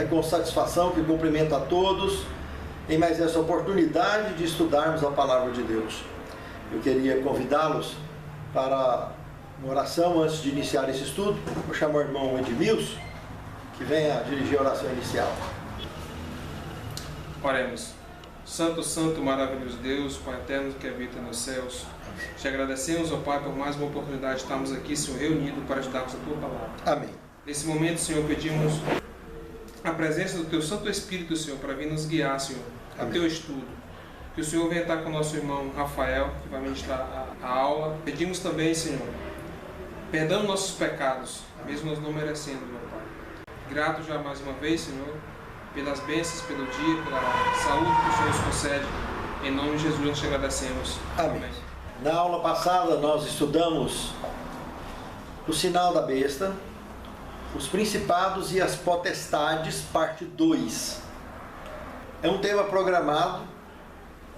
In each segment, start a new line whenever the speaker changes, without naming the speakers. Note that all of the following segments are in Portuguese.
É com satisfação que cumprimento a todos em mais essa oportunidade de estudarmos a Palavra de Deus. Eu queria convidá-los para uma oração antes de iniciar esse estudo. Vou chamar o irmão Edmilson, que venha dirigir a oração inicial.
Oremos. Santo, santo, maravilhoso Deus, Pai eterno que habita nos céus, te agradecemos, ó Pai, por mais uma oportunidade de estarmos aqui, Senhor, reunidos para estudarmos a Tua Palavra.
Amém.
Nesse momento, Senhor, pedimos a presença do Teu Santo Espírito, Senhor, para vir nos guiar, Senhor, no Teu estudo. Que o Senhor venha estar com o nosso irmão Rafael, que vai ministrar a aula. Pedimos também, Senhor, perdão nossos pecados, mesmo nós não merecendo, meu Pai. Grato já mais uma vez, Senhor, pelas bênçãos, pelo dia, pela saúde que o Senhor nos concede. Em nome de Jesus, nós te agradecemos.
Amém. Na aula passada, nós estudamos o sinal da besta, os principados e as potestades, parte 2. É um tema programado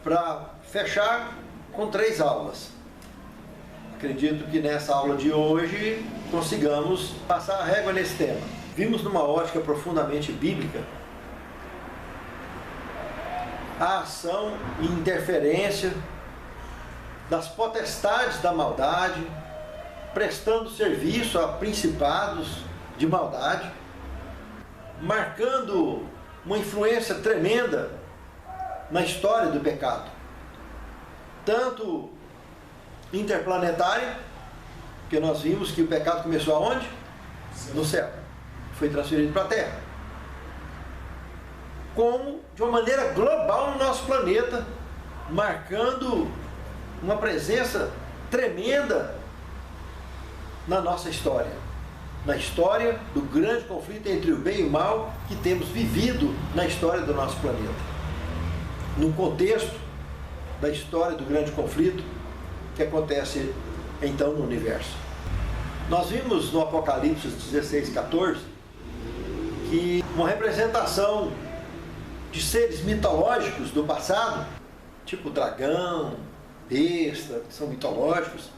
para fechar com 3 aulas. Acredito que nessa aula de hoje consigamos passar a régua nesse tema. Vimos numa ótica profundamente bíblica a ação e interferência das potestades da maldade, prestando serviço a principados de maldade, marcando uma influência tremenda na história do pecado, tanto interplanetária, porque nós vimos que o pecado começou aonde? No céu. Foi transferido para a Terra. Como de uma maneira global no nosso planeta, marcando uma presença tremenda na nossa história, na história do grande conflito entre o bem e o mal que temos vivido na história do nosso planeta. No contexto da história do grande conflito que acontece então no universo. Nós vimos no Apocalipse 16:14 que uma representação de seres mitológicos do passado, tipo dragão, besta, que são mitológicos,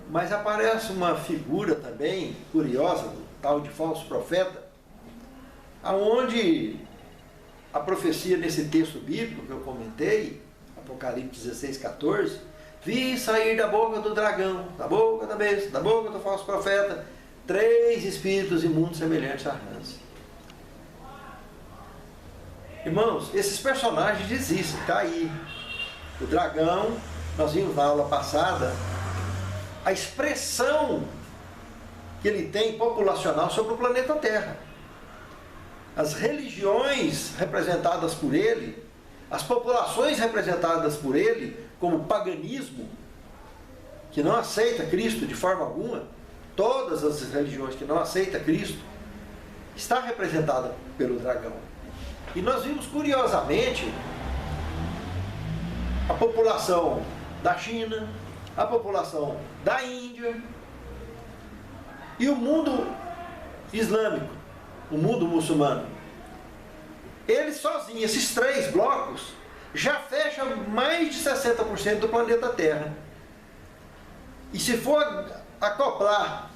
mas aparece uma figura também curiosa, do tal de falso profeta, aonde a profecia nesse texto bíblico que eu comentei, Apocalipse 16:14, vi sair da boca do dragão, da boca da besta, da boca do falso profeta, 3 espíritos imundos semelhantes a rãs. Irmãos, esses personagens existem, está aí. O dragão, nós vimos na aula passada, a expressão que ele tem populacional sobre o planeta Terra. As religiões representadas por ele, as populações representadas por ele, como o paganismo, que não aceita Cristo de forma alguma, todas as religiões que não aceitam Cristo, está representada pelo dragão. E nós vimos curiosamente a população da China, a população da Índia e o mundo islâmico, o mundo muçulmano. Eles sozinhos, esses 3 blocos, já fecham mais de 60% do planeta Terra. E se for acoplar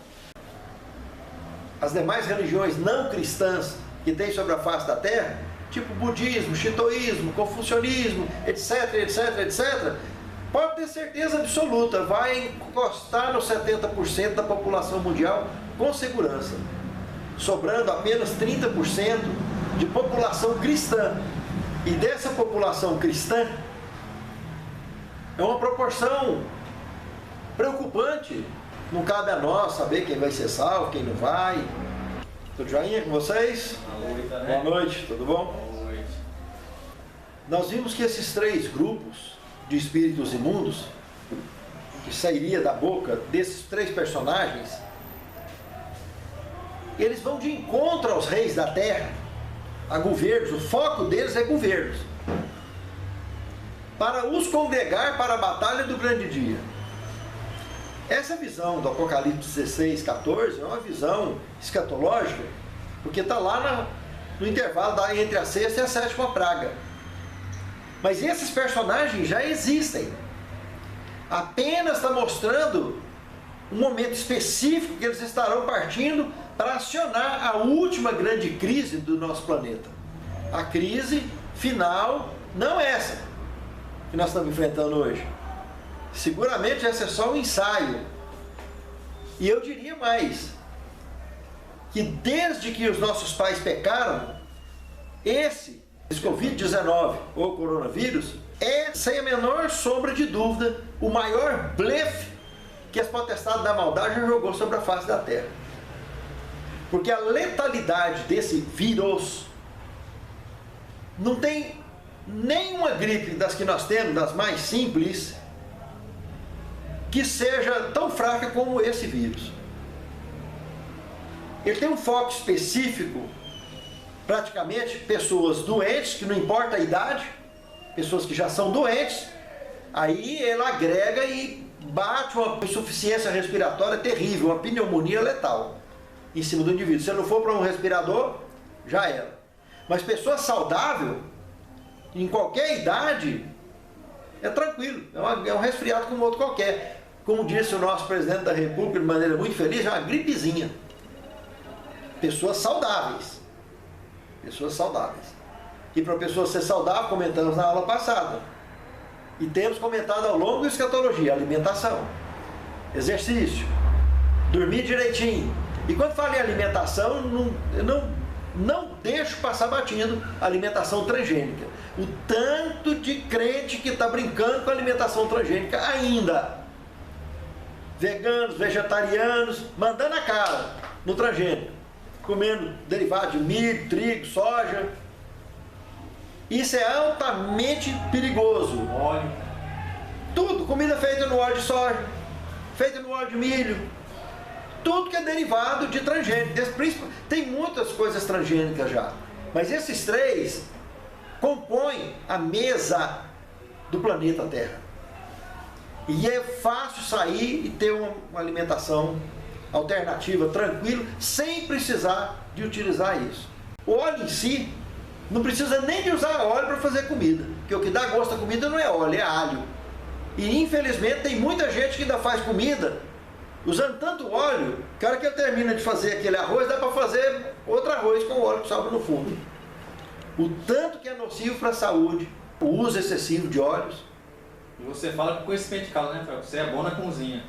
as demais religiões não cristãs que tem sobre a face da Terra, tipo budismo, shintoísmo, confucionismo, etc, etc, etc, pode ter certeza absoluta, vai encostar nos 70% da população mundial com segurança, sobrando apenas 30% de população cristã. E dessa população cristã, é uma proporção preocupante. Não cabe a nós saber quem vai ser salvo, quem não vai. Tudo joinha com vocês? Boa noite, tudo bom?
Boa noite.
Nós vimos que esses 3 grupos de espíritos imundos, que sairia da boca desses 3 personagens, eles vão de encontro aos reis da terra, a governos, o foco deles é governos, para os congregar para a batalha do grande dia. Essa visão do Apocalipse 16:14 é uma visão escatológica, porque está lá no intervalo entre a 6ª e a 7ª praga. Mas esses personagens já existem. Apenas está mostrando um momento específico que eles estarão partindo para acionar a última grande crise do nosso planeta. A crise final, não essa que nós estamos enfrentando hoje. Seguramente essa é só um ensaio. E eu diria mais, que desde que os nossos pais pecaram, esse Covid-19 ou coronavírus é, sem a menor sombra de dúvida, o maior blefe que as potestades da maldade já jogou sobre a face da terra. Porque a letalidade desse vírus não tem nenhuma gripe das que nós temos, das mais simples, que seja tão fraca como esse vírus. Ele tem um foco específico, praticamente pessoas doentes, que não importa a idade, pessoas que já são doentes, aí ele agrega e bate uma insuficiência respiratória terrível, uma pneumonia letal em cima do indivíduo. Se ele não for para um respirador, já era. Mas pessoa saudável, em qualquer idade, é tranquilo, é um resfriado como outro qualquer. Como disse o nosso presidente da República de maneira muito feliz, é uma gripezinha. Pessoas saudáveis. Pessoas saudáveis. E para a pessoa ser saudável, comentamos na aula passada. E temos comentado ao longo da escatologia, alimentação, exercício, dormir direitinho. E quando falo em alimentação, não deixo passar batido a alimentação transgênica. O tanto de crente que está brincando com a alimentação transgênica ainda. Veganos, vegetarianos, mandando a cara no transgênico, comendo derivado de milho, trigo, soja. Isso é altamente perigoso.
Óleo.
Tudo, comida feita no óleo de soja, feita no óleo de milho, tudo que é derivado de transgênico. Tem muitas coisas transgênicas já, mas esses três compõem a mesa do planeta Terra. E é fácil sair e ter uma alimentação alternativa, tranquilo, sem precisar de utilizar isso. O óleo em si, não precisa nem de usar óleo para fazer comida, porque o que dá gosto à comida não é óleo, é alho. E infelizmente tem muita gente que ainda faz comida usando tanto óleo, que a hora que ele termina de fazer aquele arroz, dá para fazer outro arroz com o óleo que sobra no fundo. O tanto que é nocivo para a saúde, o uso excessivo de óleos.
E você fala com conhecimento de causa, né, Fel? Você é bom na cozinha.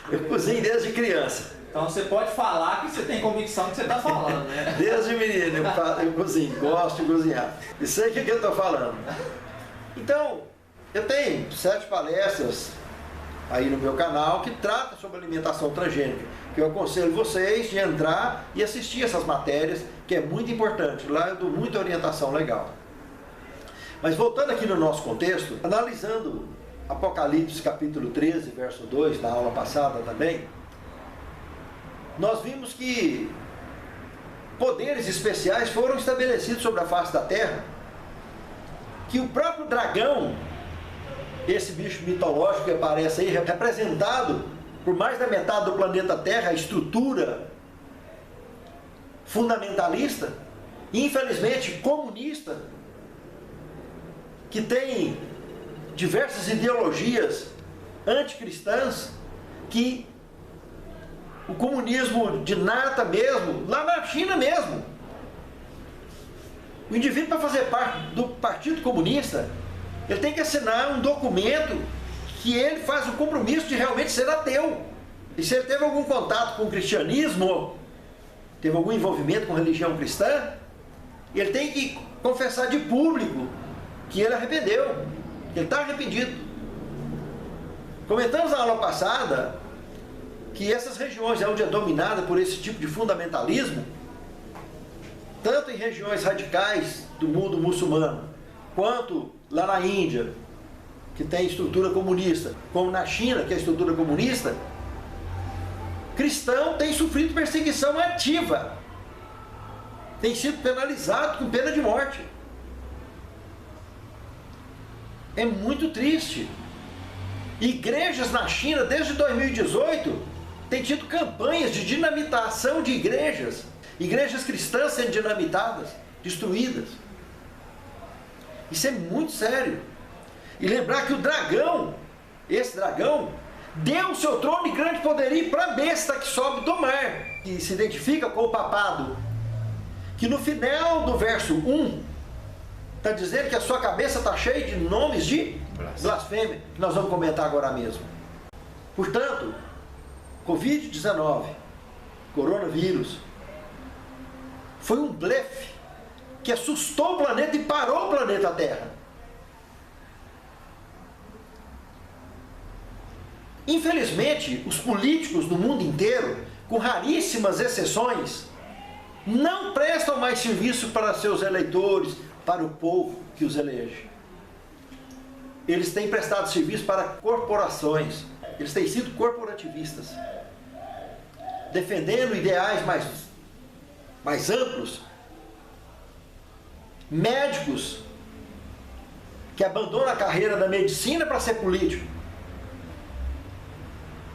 Eu cozinho desde criança.
Então você pode falar que você tem convicção que você está falando, né?
Desde menino eu cozinho, gosto de cozinhar. E sei o que eu estou falando. Então, eu tenho 7 palestras aí no meu canal que tratam sobre alimentação transgênica, que eu aconselho vocês de entrar e assistir essas matérias, que é muito importante. Lá eu dou muita orientação legal. Mas voltando aqui no nosso contexto, analisando Apocalipse capítulo 13, verso 2, na aula passada também, nós vimos que poderes especiais foram estabelecidos sobre a face da terra, que o próprio dragão, esse bicho mitológico que aparece aí, representado por mais da metade do planeta Terra, a estrutura fundamentalista, infelizmente comunista, que tem diversas ideologias anticristãs, que o comunismo de nata mesmo, lá na China mesmo, o indivíduo, para fazer parte do Partido Comunista, ele tem que assinar um documento que ele faz o compromisso de realmente ser ateu. E se ele teve algum contato com o cristianismo, teve algum envolvimento com a religião cristã, ele tem que confessar de público que ele arrependeu, que ele está arrependido. Comentamos na aula passada que essas regiões onde é dominada por esse tipo de fundamentalismo, tanto em regiões radicais do mundo muçulmano, quanto lá na Índia, que tem estrutura comunista, como na China, que é estrutura comunista, cristão tem sofrido perseguição ativa, tem sido penalizado com pena de morte. É muito triste. Igrejas na China, desde 2018, têm tido campanhas de dinamitação de igrejas cristãs sendo dinamitadas, destruídas. Isso é muito sério. E lembrar que o dragão, esse dragão, deu o seu trono e grande poderio para a besta que sobe do mar, que se identifica com o papado, que no final do verso 1 está dizendo que a sua cabeça está cheia de nomes de blasfêmia, que nós vamos comentar agora mesmo. Portanto, Covid-19, coronavírus, foi um blefe que assustou o planeta e parou o planeta Terra. Infelizmente, os políticos do mundo inteiro, com raríssimas exceções, não prestam mais serviço para seus eleitores, para o povo que os elege. Eles têm prestado serviço para corporações, eles têm sido corporativistas, defendendo ideais mais amplos. Médicos que abandonam a carreira da medicina para ser político,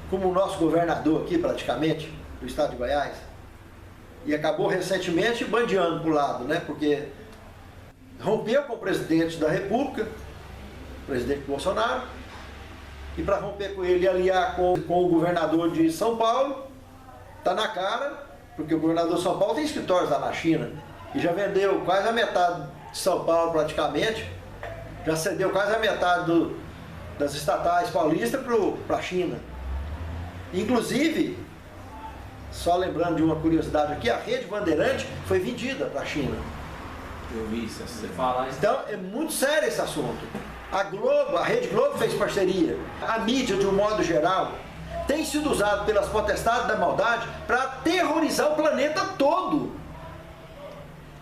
como o nosso governador aqui, praticamente, do estado de Goiás, e acabou recentemente bandeando para o lado, né? Porque rompeu com o presidente da República, o presidente Bolsonaro, e para romper com ele e aliar com o governador de São Paulo, está na cara, porque o governador de São Paulo tem escritórios lá na China, e já vendeu quase a metade de São Paulo praticamente, já cedeu quase a metade das estatais paulistas para a China. Inclusive, só lembrando de uma curiosidade aqui, a Rede Bandeirante foi vendida para a China.
Eu vi isso, você fala.
Então é muito sério esse assunto. A Globo, a Rede Globo fez parceria. A mídia, de um modo geral, tem sido usada pelas potestades da maldade para aterrorizar o planeta todo.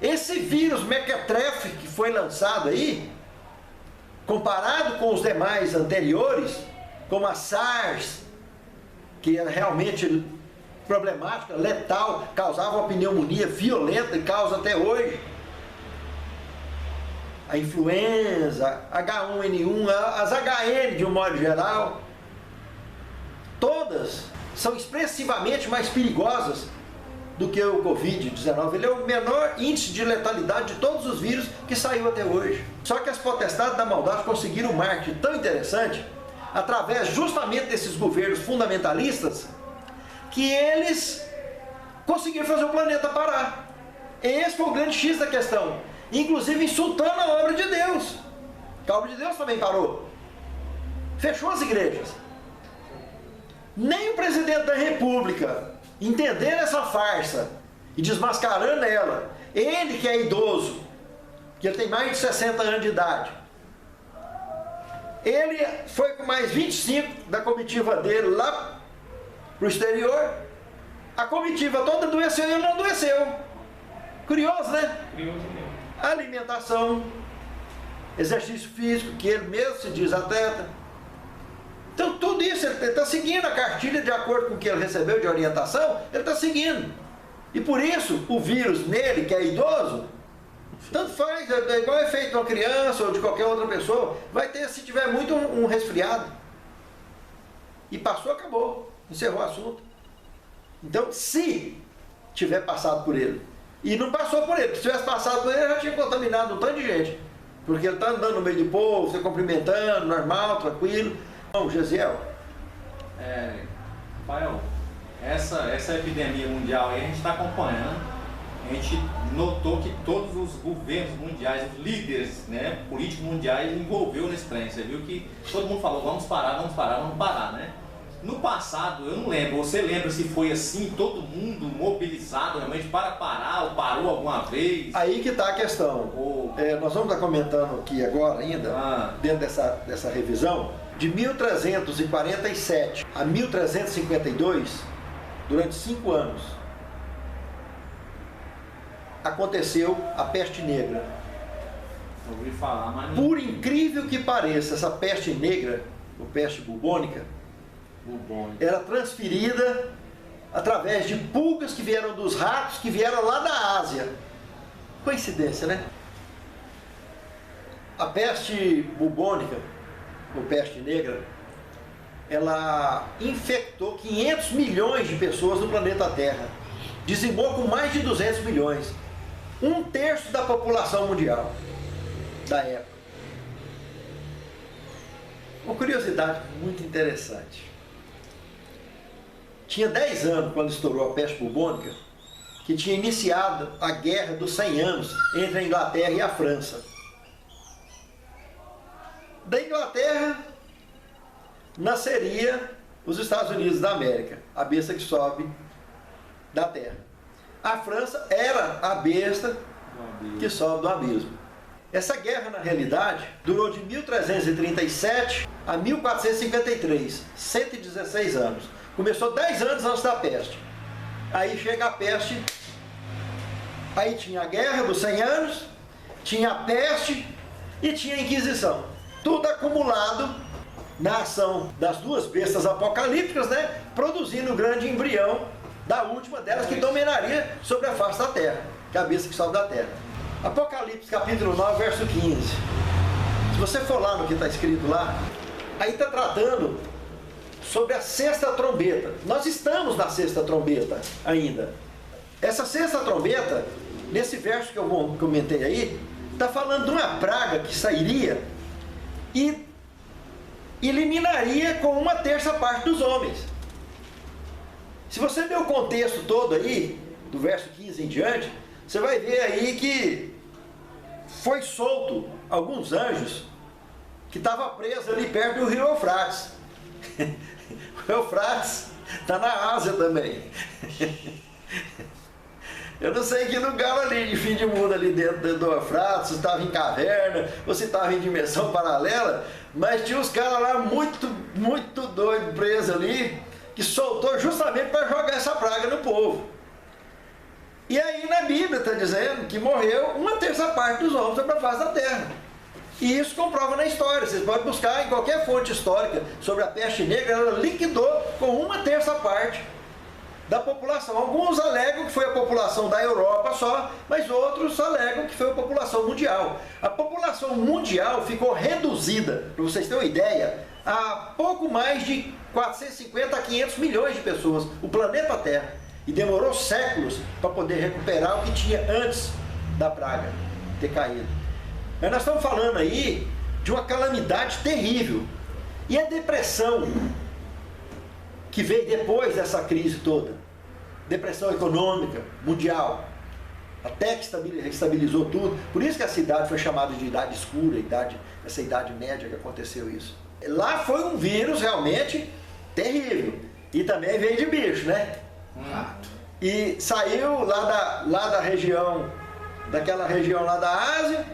Esse vírus mequetrefe que foi lançado aí, comparado com os demais anteriores, como a SARS, que era realmente problemática, letal, causava uma pneumonia violenta e causa até hoje. A influenza, H1N1, as HN de um modo geral, todas são expressivamente mais perigosas do que o Covid-19. Ele é o menor índice de letalidade de todos os vírus que saiu até hoje. Só que as potestades da maldade conseguiram um marketing tão interessante, através justamente desses governos fundamentalistas, que eles conseguiram fazer o planeta parar. Esse foi o grande X da questão. Inclusive insultando a obra de Deus. A obra de Deus também parou. Fechou as igrejas. Nem o presidente da República, entendendo essa farsa e desmascarando ela, ele que é idoso, que ele tem mais de 60 anos de idade, ele foi com mais 25 da comitiva dele lá para o exterior. A comitiva toda adoeceu e ele não adoeceu. Curioso, né?
Curioso mesmo.
Alimentação, exercício físico, que ele mesmo se diz atleta. Então tudo isso ele está seguindo a cartilha de acordo com o que ele recebeu de orientação, ele está seguindo. E por isso o vírus nele, que é idoso, tanto faz, é igual o efeito de uma criança ou de qualquer outra pessoa, vai ter, se tiver muito, um resfriado. E passou, acabou, encerrou o assunto. Então, se tiver passado por ele, e não passou por ele, se tivesse passado por ele, já tinha contaminado um tanto de gente. Porque ele está andando no meio do povo, se cumprimentando, normal, tranquilo. Bom, Gesiel.
Rafael, essa epidemia mundial aí a gente está acompanhando. A gente notou que todos os governos mundiais, os líderes, né, políticos mundiais envolveu nesse trem. Você viu que todo mundo falou, vamos parar, né? No passado, eu não lembro, você lembra se foi assim, todo mundo mobilizado realmente para parar ou parou alguma vez?
Aí que está a questão. Nós vamos estar comentando aqui agora ainda, dentro dessa revisão, de 1347 a 1352, durante 5 anos, aconteceu a peste negra.
Ouvi falar, mas
Por incrível que pareça, essa peste negra, ou peste bubônica, era transferida através de pulgas que vieram dos ratos que vieram lá da Ásia. Coincidência, né? A peste bubônica, ou peste negra, ela infectou 500 milhões de pessoas no planeta Terra. Dizimou com mais de 200 milhões. 1/3 da população mundial da época. Uma curiosidade muito interessante. tinha 10 anos quando estourou a peste bubônica, que tinha iniciado a Guerra dos 100 Anos entre a Inglaterra e a França. Da Inglaterra nasceria os Estados Unidos da América, a besta que sobe da terra. A França era a besta que sobe do abismo. Essa guerra, na realidade, durou de 1337 a 1453, 116 anos. Começou 10 anos antes da peste. Aí chega a peste, aí tinha a Guerra dos 100 Anos, tinha a peste e tinha a Inquisição. Tudo acumulado na ação das duas bestas apocalípticas, né? Produzindo o grande embrião da última delas, que dominaria sobre a face da terra, que é a besta que sobe da terra. Apocalipse capítulo 9, verso 15. Se você for lá no que está escrito lá, aí está tratando sobre a sexta trombeta. Nós estamos na sexta trombeta ainda. Essa sexta trombeta, nesse verso que eu comentei aí, está falando de uma praga que sairia e eliminaria com 1/3 dos homens. Se você ver o contexto todo aí, do verso 15 em diante, você vai ver aí que foi solto alguns anjos que estavam presos ali perto do rio Eufrates. O Eufrates está na Ásia também. Eu não sei que lugar ali de fim de mundo ali dentro do Eufrates, se estava em caverna, ou se estava em dimensão paralela, mas tinha uns caras lá muito doidos presos ali, que soltou justamente para jogar essa praga no povo. E aí na Bíblia está dizendo que morreu 1/3 dos homens sobre a face da terra. E isso comprova na história. Vocês podem buscar em qualquer fonte histórica sobre a peste negra, ela liquidou com 1/3 da população. Alguns alegam que foi a população da Europa só, mas outros alegam que foi a população mundial. A população mundial ficou reduzida, para vocês terem uma ideia, a pouco mais de 450 a 500 milhões de pessoas, o planeta Terra. E demorou séculos para poder recuperar o que tinha antes da praga ter caído. Mas nós estamos falando aí de uma calamidade terrível. E a depressão que veio depois dessa crise toda, depressão econômica mundial, até que estabilizou tudo. Por isso que a cidade foi chamada de idade escura, essa idade média que aconteceu isso. Lá foi um vírus realmente terrível. E também veio de bicho, né? E saiu lá da região, daquela região lá da Ásia,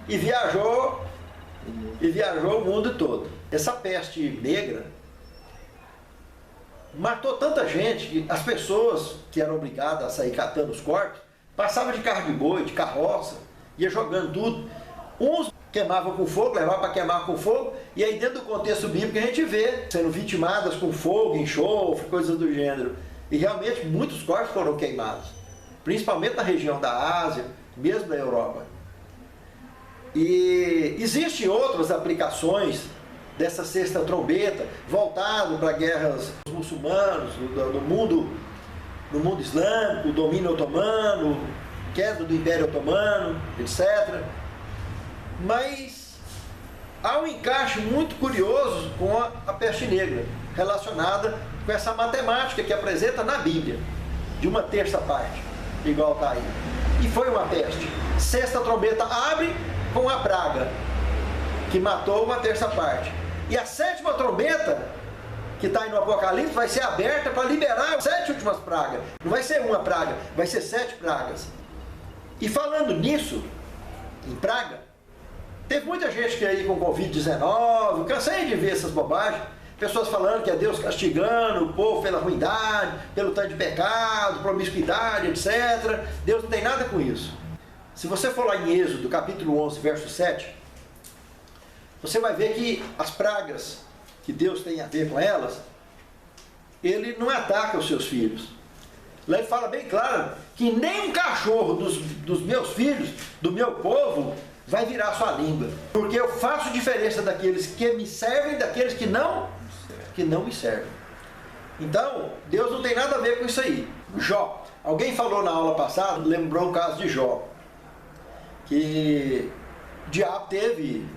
e viajou o mundo todo. Essa peste negra matou tanta gente que as pessoas que eram obrigadas a sair catando os corpos passavam de carro de boi, de carroça, ia jogando tudo. Uns queimavam com fogo, levavam para queimar com fogo, e aí dentro do contexto bíblico a gente vê sendo vitimadas com fogo, enxofre, coisas do gênero. E realmente muitos corpos foram queimados, principalmente na região da Ásia, mesmo da Europa. E existem outras aplicações dessa sexta trombeta, voltado para guerras muçulmanos, no mundo islâmico, o domínio otomano, queda do Império Otomano, etc. Mas há um encaixe muito curioso com a peste negra, relacionada com essa matemática que apresenta na Bíblia, de 1/3, igual está aí. E foi uma peste. Sexta trombeta abre com a praga, que matou 1/3. E a sétima trombeta, que está aí no Apocalipse, vai ser aberta para liberar as 7 últimas pragas. Não vai ser uma praga, vai ser 7 pragas. E falando nisso, em praga, teve muita gente que aí com Covid-19, cansei de ver essas bobagens, pessoas falando que é Deus castigando o povo pela ruindade, pelo tanto de pecado, promiscuidade, etc. Deus não tem nada com isso. Se você for lá em Êxodo, capítulo 11, verso 7, você vai ver que as pragas que Deus tem a ver com elas, Ele não ataca os seus filhos. Lá ele fala bem claro que nem um cachorro dos meus filhos, do meu povo, vai virar sua língua. Porque eu faço diferença daqueles que me servem e daqueles que não me servem. Então, Deus não tem nada a ver com isso aí. Jó. Alguém falou na aula passada, lembrou o caso de Jó. Que o diabo teve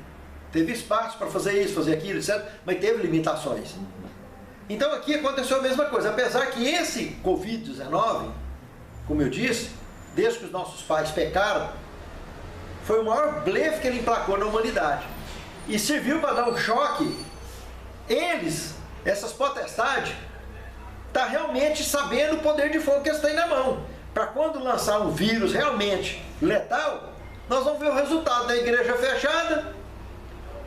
espaço para fazer isso, fazer aquilo, etc. Mas teve limitações. Então aqui aconteceu a mesma coisa, apesar que esse Covid-19, como eu disse, desde que os nossos pais pecaram, foi o maior blefe que ele emplacou na humanidade. E serviu para dar um choque. Eles, essas potestades, estão realmente sabendo o poder de fogo que eles têm na mão. Para quando lançar um vírus realmente letal, nós vamos ver o resultado da igreja fechada,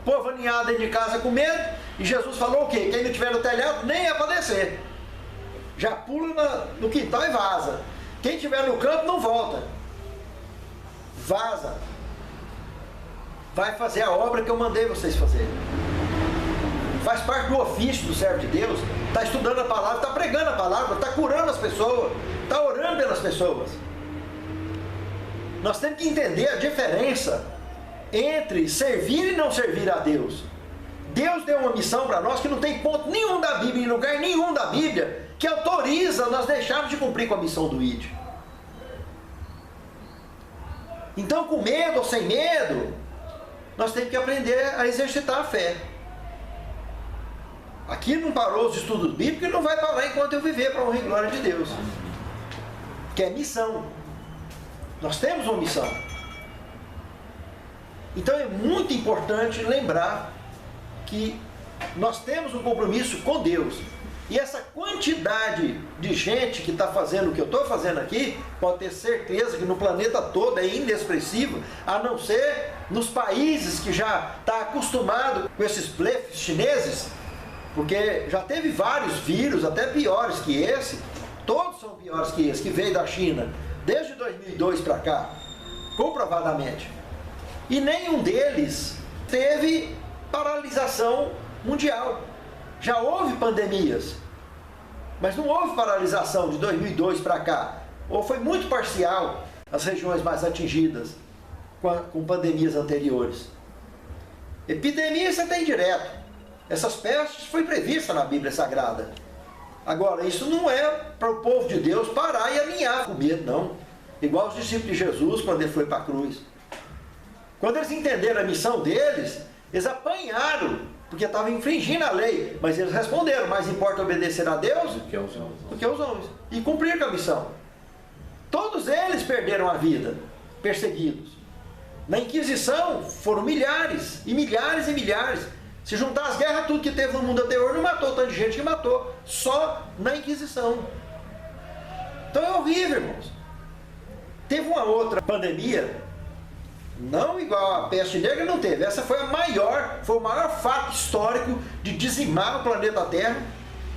povo aninhado dentro de casa com medo, e Jesus falou o quê? Quem não tiver no telhado nem é para descer. Já pula no quintal e vaza. Quem estiver no campo não volta. Vaza. Vai fazer a obra que eu mandei vocês fazerem. Faz parte do ofício do servo de Deus. Está estudando a palavra, está pregando a palavra, está curando as pessoas, está orando pelas pessoas. Nós temos que entender a diferença entre servir e não servir a Deus. Deus deu uma missão para nós que não tem ponto nenhum da Bíblia, em lugar nenhum da Bíblia, que autoriza nós deixarmos de cumprir com a missão do ID. Então, com medo ou sem medo, nós temos que aprender a exercitar a fé. Aqui não parou os estudos bíblicos e não vai parar enquanto eu viver, para a honra e glória de Deus. Que é missão. Nós temos uma missão. Então é muito importante lembrar que nós temos um compromisso com Deus. E essa quantidade de gente que está fazendo o que eu estou fazendo aqui, pode ter certeza que no planeta todo é inexpressiva, a não ser nos países que já está acostumado com esses blefes chineses, porque já teve vários vírus, até piores que esse, todos são piores que esse, que veio da China, desde 2002 para cá, comprovadamente. E nenhum deles teve paralisação mundial. Já houve pandemias, mas não houve paralisação de 2002 para cá. Ou foi muito parcial as regiões mais atingidas com pandemias anteriores. Epidemia você tem direto. Essas pestes foi prevista na Bíblia Sagrada. Agora, isso não é para o povo de Deus parar e alinhar com medo, não. Igual os discípulos de Jesus quando ele foi para a cruz. Quando eles entenderam a missão deles, eles apanharam, porque estavam infringindo a lei. Mas eles responderam, mais importa obedecer a Deus do que aos homens. E cumpriram a missão. Todos eles perderam a vida, perseguidos. Na Inquisição foram milhares, e milhares e milhares. Se juntar as guerras, tudo que teve no mundo anterior, não matou tanta gente que matou. Só na Inquisição. Então é horrível, irmãos. Teve uma outra pandemia, não igual a peste negra, não teve. Essa foi o maior fato histórico de dizimar o planeta Terra,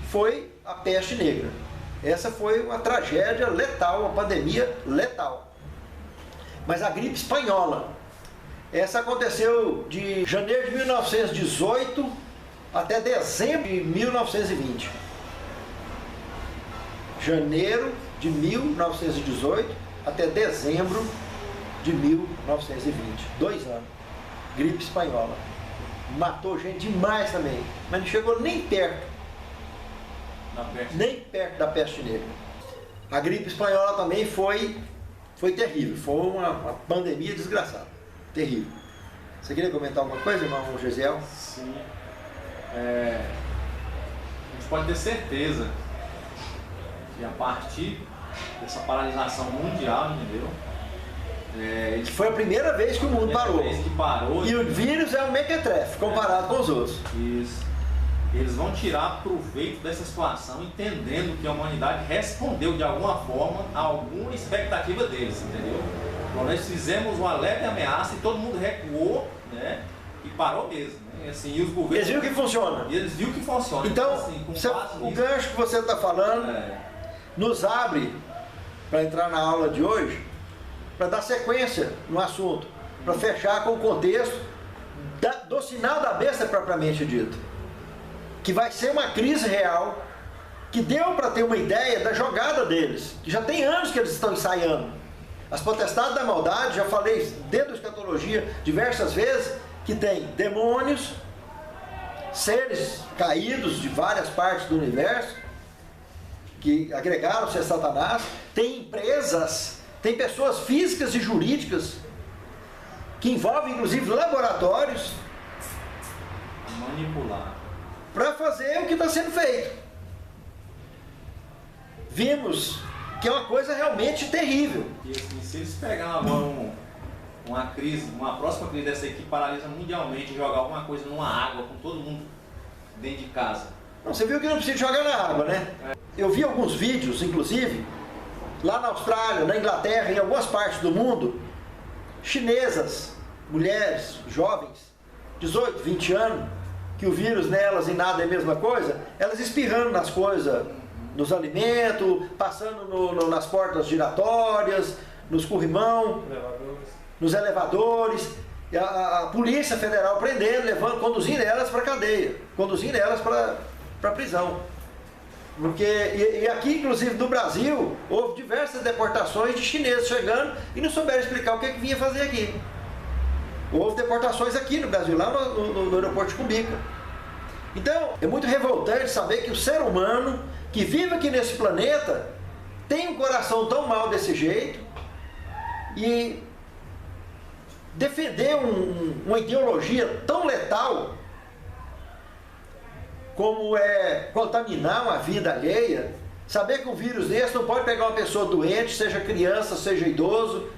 foi a peste negra. Essa foi uma tragédia letal, uma pandemia letal. Mas a gripe espanhola, essa aconteceu de janeiro de 1918 até dezembro de 1920. Janeiro de 1918 até dezembro de 1920. 2 anos. Gripe espanhola. Matou gente demais também. Mas não chegou nem perto. Nem perto da peste negra. A gripe espanhola também foi terrível. Foi uma pandemia desgraçada. Terrível. Você queria comentar alguma coisa, irmão Gesiel?
Sim. A gente pode ter certeza que a partir dessa paralisação mundial, entendeu?
Foi a primeira vez que o mundo parou.
Vez que parou.
E o vírus é um mequetrefe comparado com os outros.
Isso. Eles vão tirar proveito dessa situação, entendendo que a humanidade respondeu de alguma forma a alguma expectativa deles, entendeu? Então, nós fizemos uma leve ameaça e todo mundo recuou, né? E parou mesmo. Né? Assim, e os governos,
eles viram que funciona.
Eles viram que funciona.
Então,
assim,
o gancho que você está falando nos abre para entrar na aula de hoje, para dar sequência no assunto, para fechar com o contexto do sinal da besta propriamente dito, que vai ser uma crise real, que deu para ter uma ideia da jogada deles, que já tem anos que eles estão ensaiando. As potestades da maldade, já falei dentro da escatologia diversas vezes, que tem demônios, seres caídos de várias partes do universo, que agregaram-se a Satanás, tem empresas, tem pessoas físicas e jurídicas, que envolvem inclusive laboratórios,
manipular,
para fazer o que está sendo feito. vimos que é uma coisa realmente terrível.
E assim, se eles pegarem agora uma crise, uma próxima crise dessa aí que paralisa mundialmente, jogar alguma coisa numa água com todo mundo dentro de casa.
Não, você viu que não precisa jogar na água, né? Eu vi alguns vídeos, inclusive, lá na Austrália, na Inglaterra, em algumas partes do mundo, chinesas, mulheres, jovens, 18, 20 anos, que o vírus nelas e nada é a mesma coisa, elas espirrando nas coisas, nos alimentos, passando nas portas giratórias, nos corrimão, nos elevadores, e a Polícia Federal prendendo, levando, conduzindo elas para a cadeia, conduzindo elas para a prisão. Porque, e aqui, inclusive, no Brasil, houve diversas deportações de chineses chegando e não souberam explicar o que vinha fazer aqui. Houve deportações aqui no Brasil, lá no aeroporto de Cumbica. Então, é muito revoltante saber que o ser humano que vive aqui nesse planeta tem um coração tão mau desse jeito e defender uma ideologia tão letal como é contaminar uma vida alheia, saber que um vírus desse não pode pegar uma pessoa doente, seja criança, seja idoso.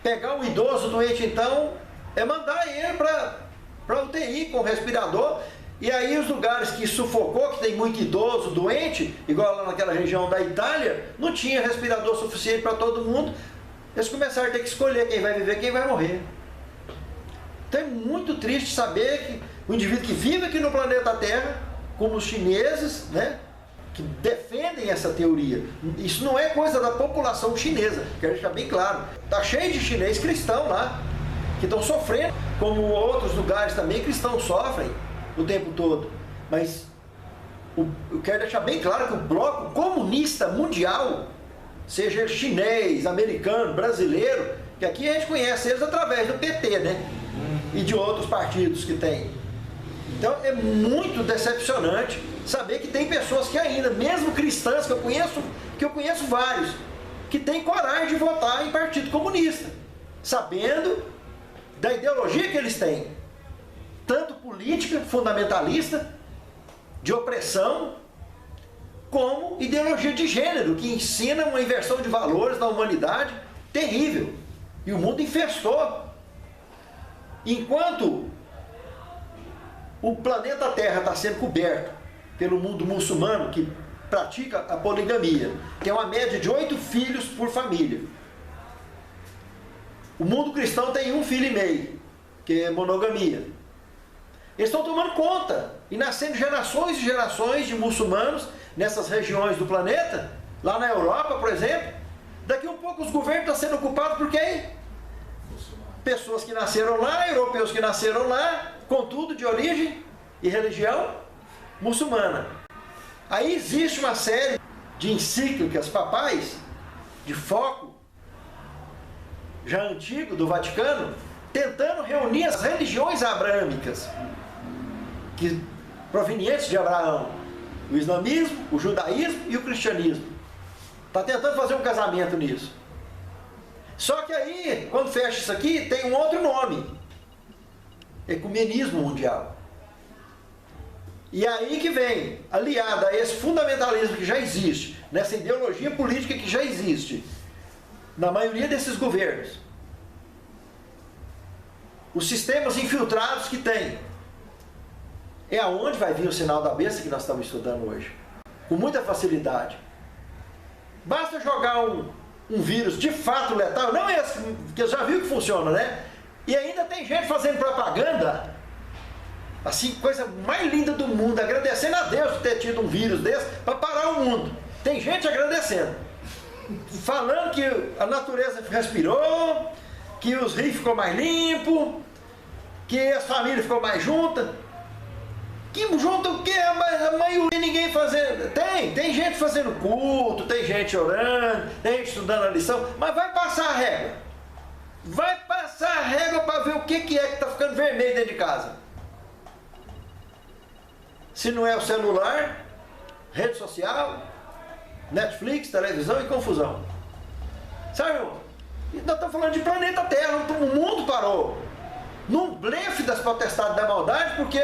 Pegar um idoso doente, então, é mandar ele para UTI com respirador. E aí os lugares que sufocou, que tem muito idoso doente, igual lá naquela região da Itália, não tinha respirador suficiente para todo mundo. Eles começaram a ter que escolher quem vai viver e quem vai morrer. Então é muito triste saber que o indivíduo que vive aqui no planeta Terra, como os chineses, né, que defendem essa teoria. Isso não é coisa da população chinesa, quero deixar bem claro. Está cheio de chinês cristão lá, que estão sofrendo, como outros lugares também cristãos sofrem o tempo todo. Mas eu quero deixar bem claro que o bloco comunista mundial, seja ele chinês, americano, brasileiro, que aqui a gente conhece eles através do PT, né? E de outros partidos que tem. Então é muito decepcionante saber que tem pessoas que ainda, mesmo cristãs, que eu conheço vários, que têm coragem de votar em partido comunista, sabendo da ideologia que eles têm, tanto política, fundamentalista, de opressão, como ideologia de gênero, que ensina uma inversão de valores na humanidade terrível. E o mundo infestou. Enquanto o planeta Terra está sendo coberto pelo mundo muçulmano, que pratica a poligamia, tem uma média de 8 filhos por família. O mundo cristão tem 1,5 filho, que é monogamia. Eles estão tomando conta e nascendo gerações e gerações de muçulmanos nessas regiões do planeta, lá na Europa, por exemplo. Daqui a um pouco os governos estão sendo ocupados por quem? Pessoas que nasceram lá, europeus que nasceram lá, contudo de origem e religião muçulmana. Aí existe uma série de encíclicas papais, de foco já antigo do Vaticano, tentando reunir as religiões abraâmicas, que provenientes de Abraão, o islamismo, o judaísmo e o cristianismo. Está tentando fazer um casamento nisso. Só que aí, quando fecha isso aqui, tem um outro nome: ecumenismo mundial. E aí que vem, aliado a esse fundamentalismo que já existe, nessa ideologia política que já existe, na maioria desses governos, os sistemas infiltrados que tem, é aonde vai vir o sinal da besta que nós estamos estudando hoje, com muita facilidade. Basta jogar um vírus de fato letal, não esse, que já viu que funciona, né? E ainda tem gente fazendo propaganda, assim, coisa mais linda do mundo, agradecendo a Deus por ter tido um vírus desse para parar o mundo. Tem gente agradecendo, falando que a natureza respirou, que os rios ficou mais limpos, que as famílias ficou mais juntas. Que junta o quê? A maioria ninguém fazendo. Tem gente fazendo culto, tem gente orando, tem gente estudando a lição, mas vai passar a régua. Vai passar a régua para ver o que é que está ficando vermelho dentro de casa. Se não é o celular, rede social, Netflix, televisão e confusão. Sabe, irmão? Nós estamos falando de planeta Terra, o mundo parou. Num blefe das potestades da maldade, porque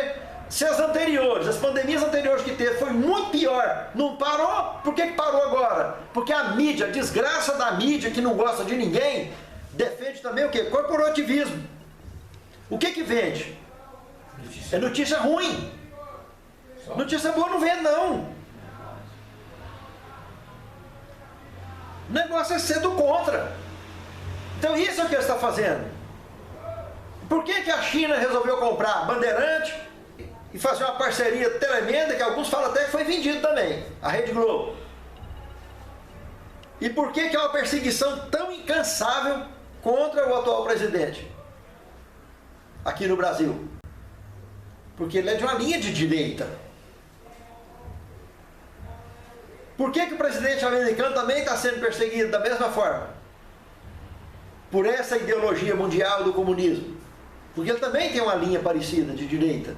Se as anteriores, as pandemias anteriores que teve foi muito pior, não parou? Por que parou agora? Porque a mídia, a desgraça da mídia que não gosta de ninguém, defende também o quê? Corporativismo. O que vende? É notícia ruim. Notícia boa não vende, não. O negócio é ser do contra. Então isso é o que ele está fazendo. Por que a China resolveu comprar Bandeirante e fazer uma parceria tremenda, que alguns falam até que foi vendido também, a Rede Globo? E por que é uma perseguição tão incansável contra o atual presidente aqui no Brasil? Porque ele é de uma linha de direita. Por que o presidente americano também está sendo perseguido da mesma forma? Por essa ideologia mundial do comunismo. Porque ele também tem uma linha parecida de direita.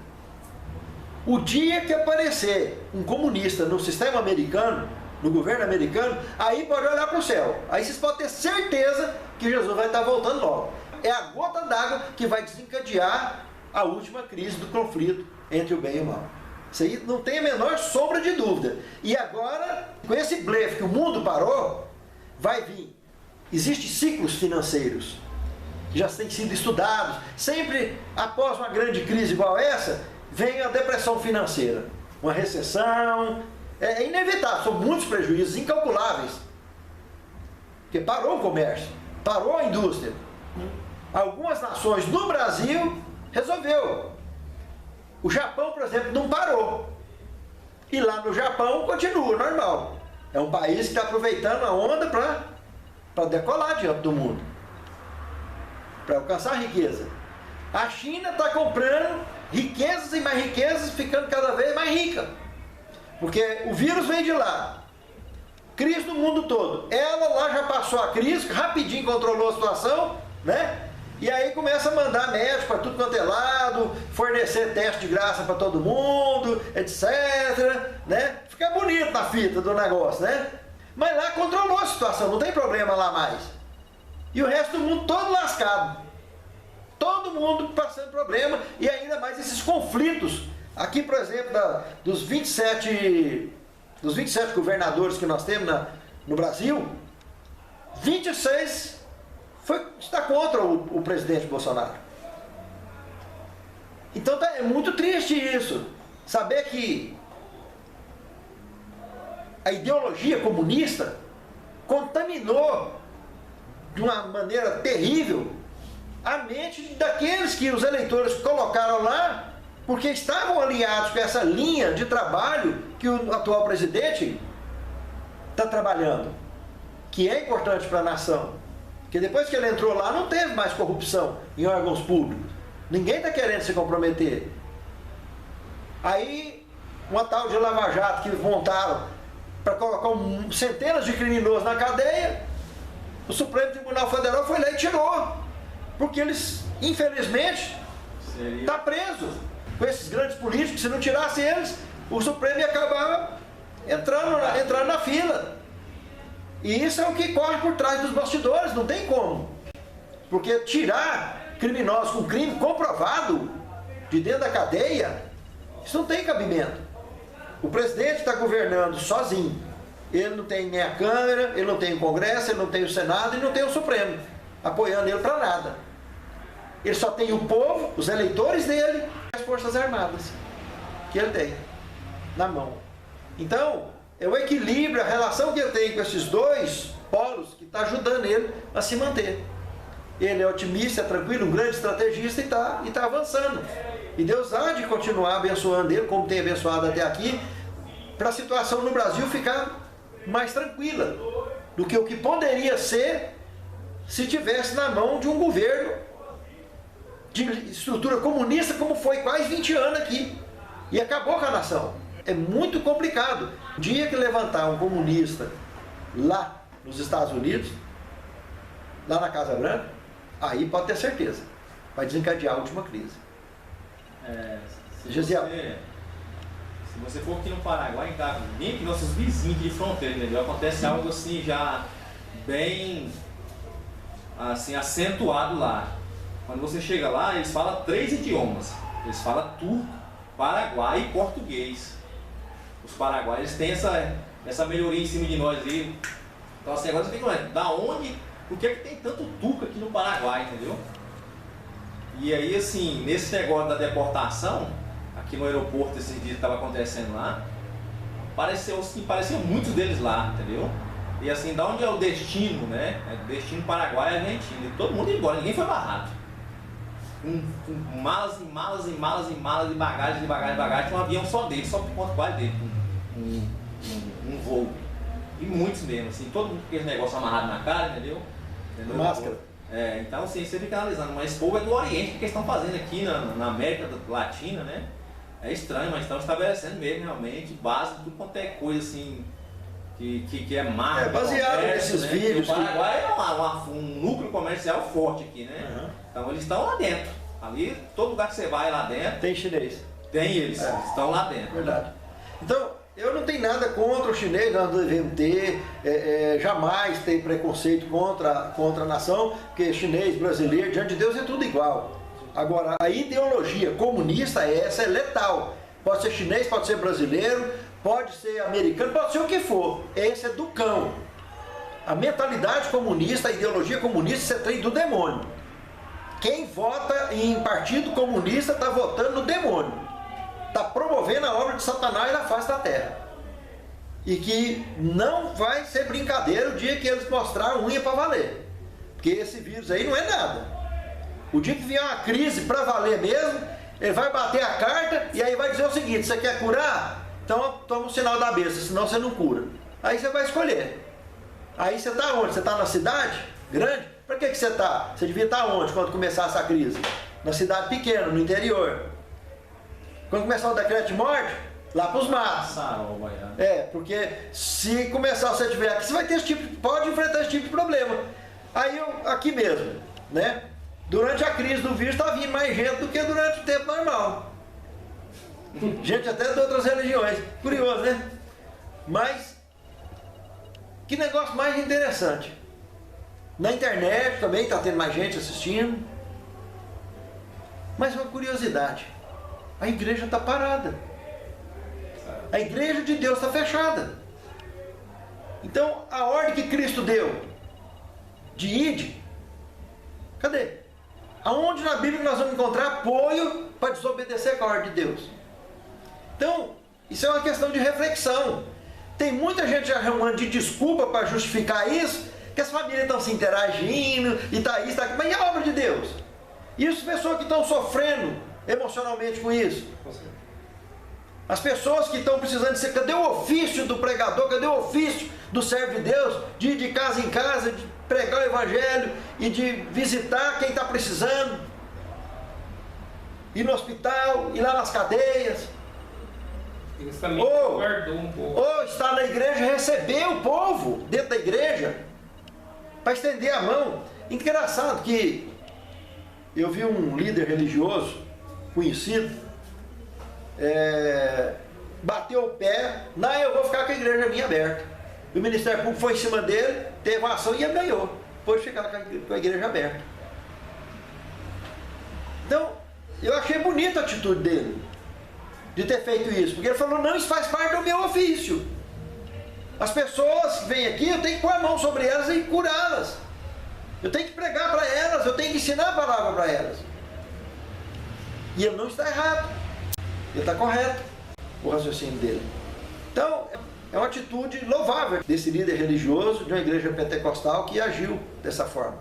O dia que aparecer um comunista no sistema americano, no governo americano, aí pode olhar para o céu. Aí vocês podem ter certeza que Jesus vai estar voltando logo. É a gota d'água que vai desencadear a última crise do conflito entre o bem e o mal. Isso aí não tem a menor sombra de dúvida. E agora, com esse blefe que o mundo parou, vai vir. Existem ciclos financeiros que já têm sido estudados. Sempre após uma grande crise igual essa, vem a depressão financeira. Uma recessão. É inevitável, são muitos prejuízos incalculáveis. Porque parou o comércio, parou a indústria. Algumas nações no Brasil resolveu. O Japão, por exemplo, não parou. E lá no Japão continua normal. É um país que está aproveitando a onda para decolar diante do mundo. Para alcançar a riqueza. A China está comprando riquezas e mais riquezas, ficando cada vez mais rica. Porque o vírus vem de lá. Crise no mundo todo. Ela lá já passou a crise, rapidinho controlou a situação, né? E aí começa a mandar médico para tudo quanto é lado, fornecer teste de graça para todo mundo, etc. Né? Fica bonito na fita do negócio, né? Mas lá controlou a situação, não tem problema lá mais. E o resto do mundo todo lascado. Todo mundo passando problema, e ainda mais esses conflitos. Aqui, por exemplo, dos 27 governadores que nós temos no Brasil, 26 está contra o presidente Bolsonaro. Então é muito triste isso. Saber que a ideologia comunista contaminou de uma maneira terrível a mente daqueles que os eleitores colocaram lá, porque estavam alinhados com essa linha de trabalho que o atual presidente está trabalhando, que é importante para a nação. Porque depois que ele entrou lá, não teve mais corrupção em órgãos públicos. Ninguém está querendo se comprometer. Aí, uma tal de Lava Jato que montaram para colocar centenas de criminosos na cadeia, o Supremo Tribunal Federal foi lá e tirou. Porque eles, infelizmente, estão presos com esses grandes políticos. Se não tirasse eles, o Supremo ia acabar entrando na fila. E isso é o que corre por trás dos bastidores, não tem como. Porque tirar criminosos com crime comprovado de dentro da cadeia, isso não tem cabimento. O presidente está governando sozinho. Ele não tem nem a Câmara, ele não tem o Congresso, ele não tem o Senado, ele não tem o Supremo apoiando ele para nada. Ele só tem o povo, os eleitores dele e as Forças Armadas que ele tem na mão. Então, é o equilíbrio, a relação que ele tem com esses dois polos que está ajudando ele a se manter. Ele é otimista, é tranquilo, um grande estrategista e está avançando. E Deus há de continuar abençoando ele, como tem abençoado até aqui, para a situação no Brasil ficar mais tranquila do que o que poderia ser se tivesse na mão de um governo de estrutura comunista, como foi quase 20 anos aqui, e acabou com a nação. É muito complicado. O dia que levantar um comunista lá nos Estados Unidos, lá na Casa Branca, aí pode ter certeza, vai desencadear a última crise.
Se você for aqui no Paraguai, tá, bem aqui nossos vizinhos de fronteira, entendeu? Acontece algo assim já bem assim acentuado lá. Quando você chega lá, eles falam 3 idiomas. Eles falam turco, Paraguai e português. Os paraguaios têm essa melhoria em cima de nós aí. Então assim, agora você tem que ver, da onde, por que tem tanto turco aqui no Paraguai, entendeu? E aí assim, nesse negócio da deportação, aqui no aeroporto esses dias que estava acontecendo lá, apareceu muitos deles lá, entendeu? E assim, da onde é o destino, né? O destino Paraguai e Argentina. E todo mundo ia embora, ninguém foi barrado. Com malas e malas e malas e malas de bagagem, tinha um avião só dele, só por conta quase dele, um voo. E muitos mesmo, assim, todo mundo com aquele negócio amarrado na cara, entendeu?
Máscara.
Então assim, você fica analisando, mas esse povo é do Oriente, o que eles estão fazendo aqui na América Latina, né? É estranho, mas estão estabelecendo mesmo realmente base, tudo quanto é coisa assim, que é marca.
Baseado nesses vídeos.
O Paraguai é um núcleo comercial forte aqui, né?
Uhum.
Então eles estão lá dentro. Ali, todo lugar que você vai lá dentro.
Tem chinês.
Tem eles, estão lá dentro.
Verdade. Então, eu não tenho nada contra o chinês, nós devemos ter, jamais ter preconceito contra a nação, porque chinês, brasileiro, diante de Deus é tudo igual. Agora, a ideologia comunista essa é letal. Pode ser chinês, pode ser brasileiro, pode ser americano, pode ser o que for. Esse é do cão. A mentalidade comunista, a ideologia comunista, isso é trem do demônio. Quem vota em partido comunista está votando no demônio. Está promovendo a obra de Satanás na face da terra. E que não vai ser brincadeira o dia que eles mostrarem a unha para valer. Porque esse vírus aí não é nada. O dia que vier uma crise para valer mesmo, ele vai bater a carta e aí vai dizer o seguinte: você quer curar? Então toma o sinal da besta, senão você não cura. Aí você vai escolher. Aí você está onde? Você está na cidade grande? Para que você está? Você devia estar onde quando começar essa crise? Na cidade pequena, no interior. Quando começar o decreto de morte, lá para os matos. Porque se começar, você tiver aqui, você vai ter esse tipo, pode enfrentar esse tipo de problema. Aí aqui mesmo, né? Durante a crise do vírus está vindo mais gente do que durante o tempo normal. Gente até de outras religiões. Curioso, né? Mas que negócio mais interessante. Na internet também está tendo mais gente assistindo. Mas uma curiosidade. A igreja está parada. A igreja de Deus está fechada. Então a ordem que Cristo deu de ide, cadê? Aonde na Bíblia nós vamos encontrar apoio para desobedecer com a ordem de Deus? Então, isso é uma questão de reflexão. Tem muita gente arrumando de desculpa para justificar isso, que as famílias estão se interagindo, e está isso, está aquilo. Mas e a obra de Deus? E as pessoas que estão sofrendo emocionalmente com isso? As pessoas que estão precisando de ser, cadê o ofício do pregador, cadê o ofício do servo de Deus, de ir de casa em casa, de pregar o evangelho e de visitar quem está precisando, ir no hospital, ir lá nas cadeias, ou estar na igreja, receber o povo dentro da igreja, para estender a mão. Engraçado que eu vi um líder religioso conhecido, bateu o pé, não, eu vou ficar com a igreja minha aberta. O Ministério Público foi em cima dele, teve uma ação e ele ganhou. Pôde ficar com a igreja aberta. Então, eu achei bonita a atitude dele, de ter feito isso, porque ele falou: não, isso faz parte do meu ofício. As pessoas vêm aqui, eu tenho que pôr a mão sobre elas e curá-las. Eu tenho que pregar para elas, eu tenho que ensinar a palavra para elas. E ele não está errado. Ele está correto, o raciocínio dele. Então, é uma atitude louvável desse líder religioso de uma igreja pentecostal que agiu dessa forma.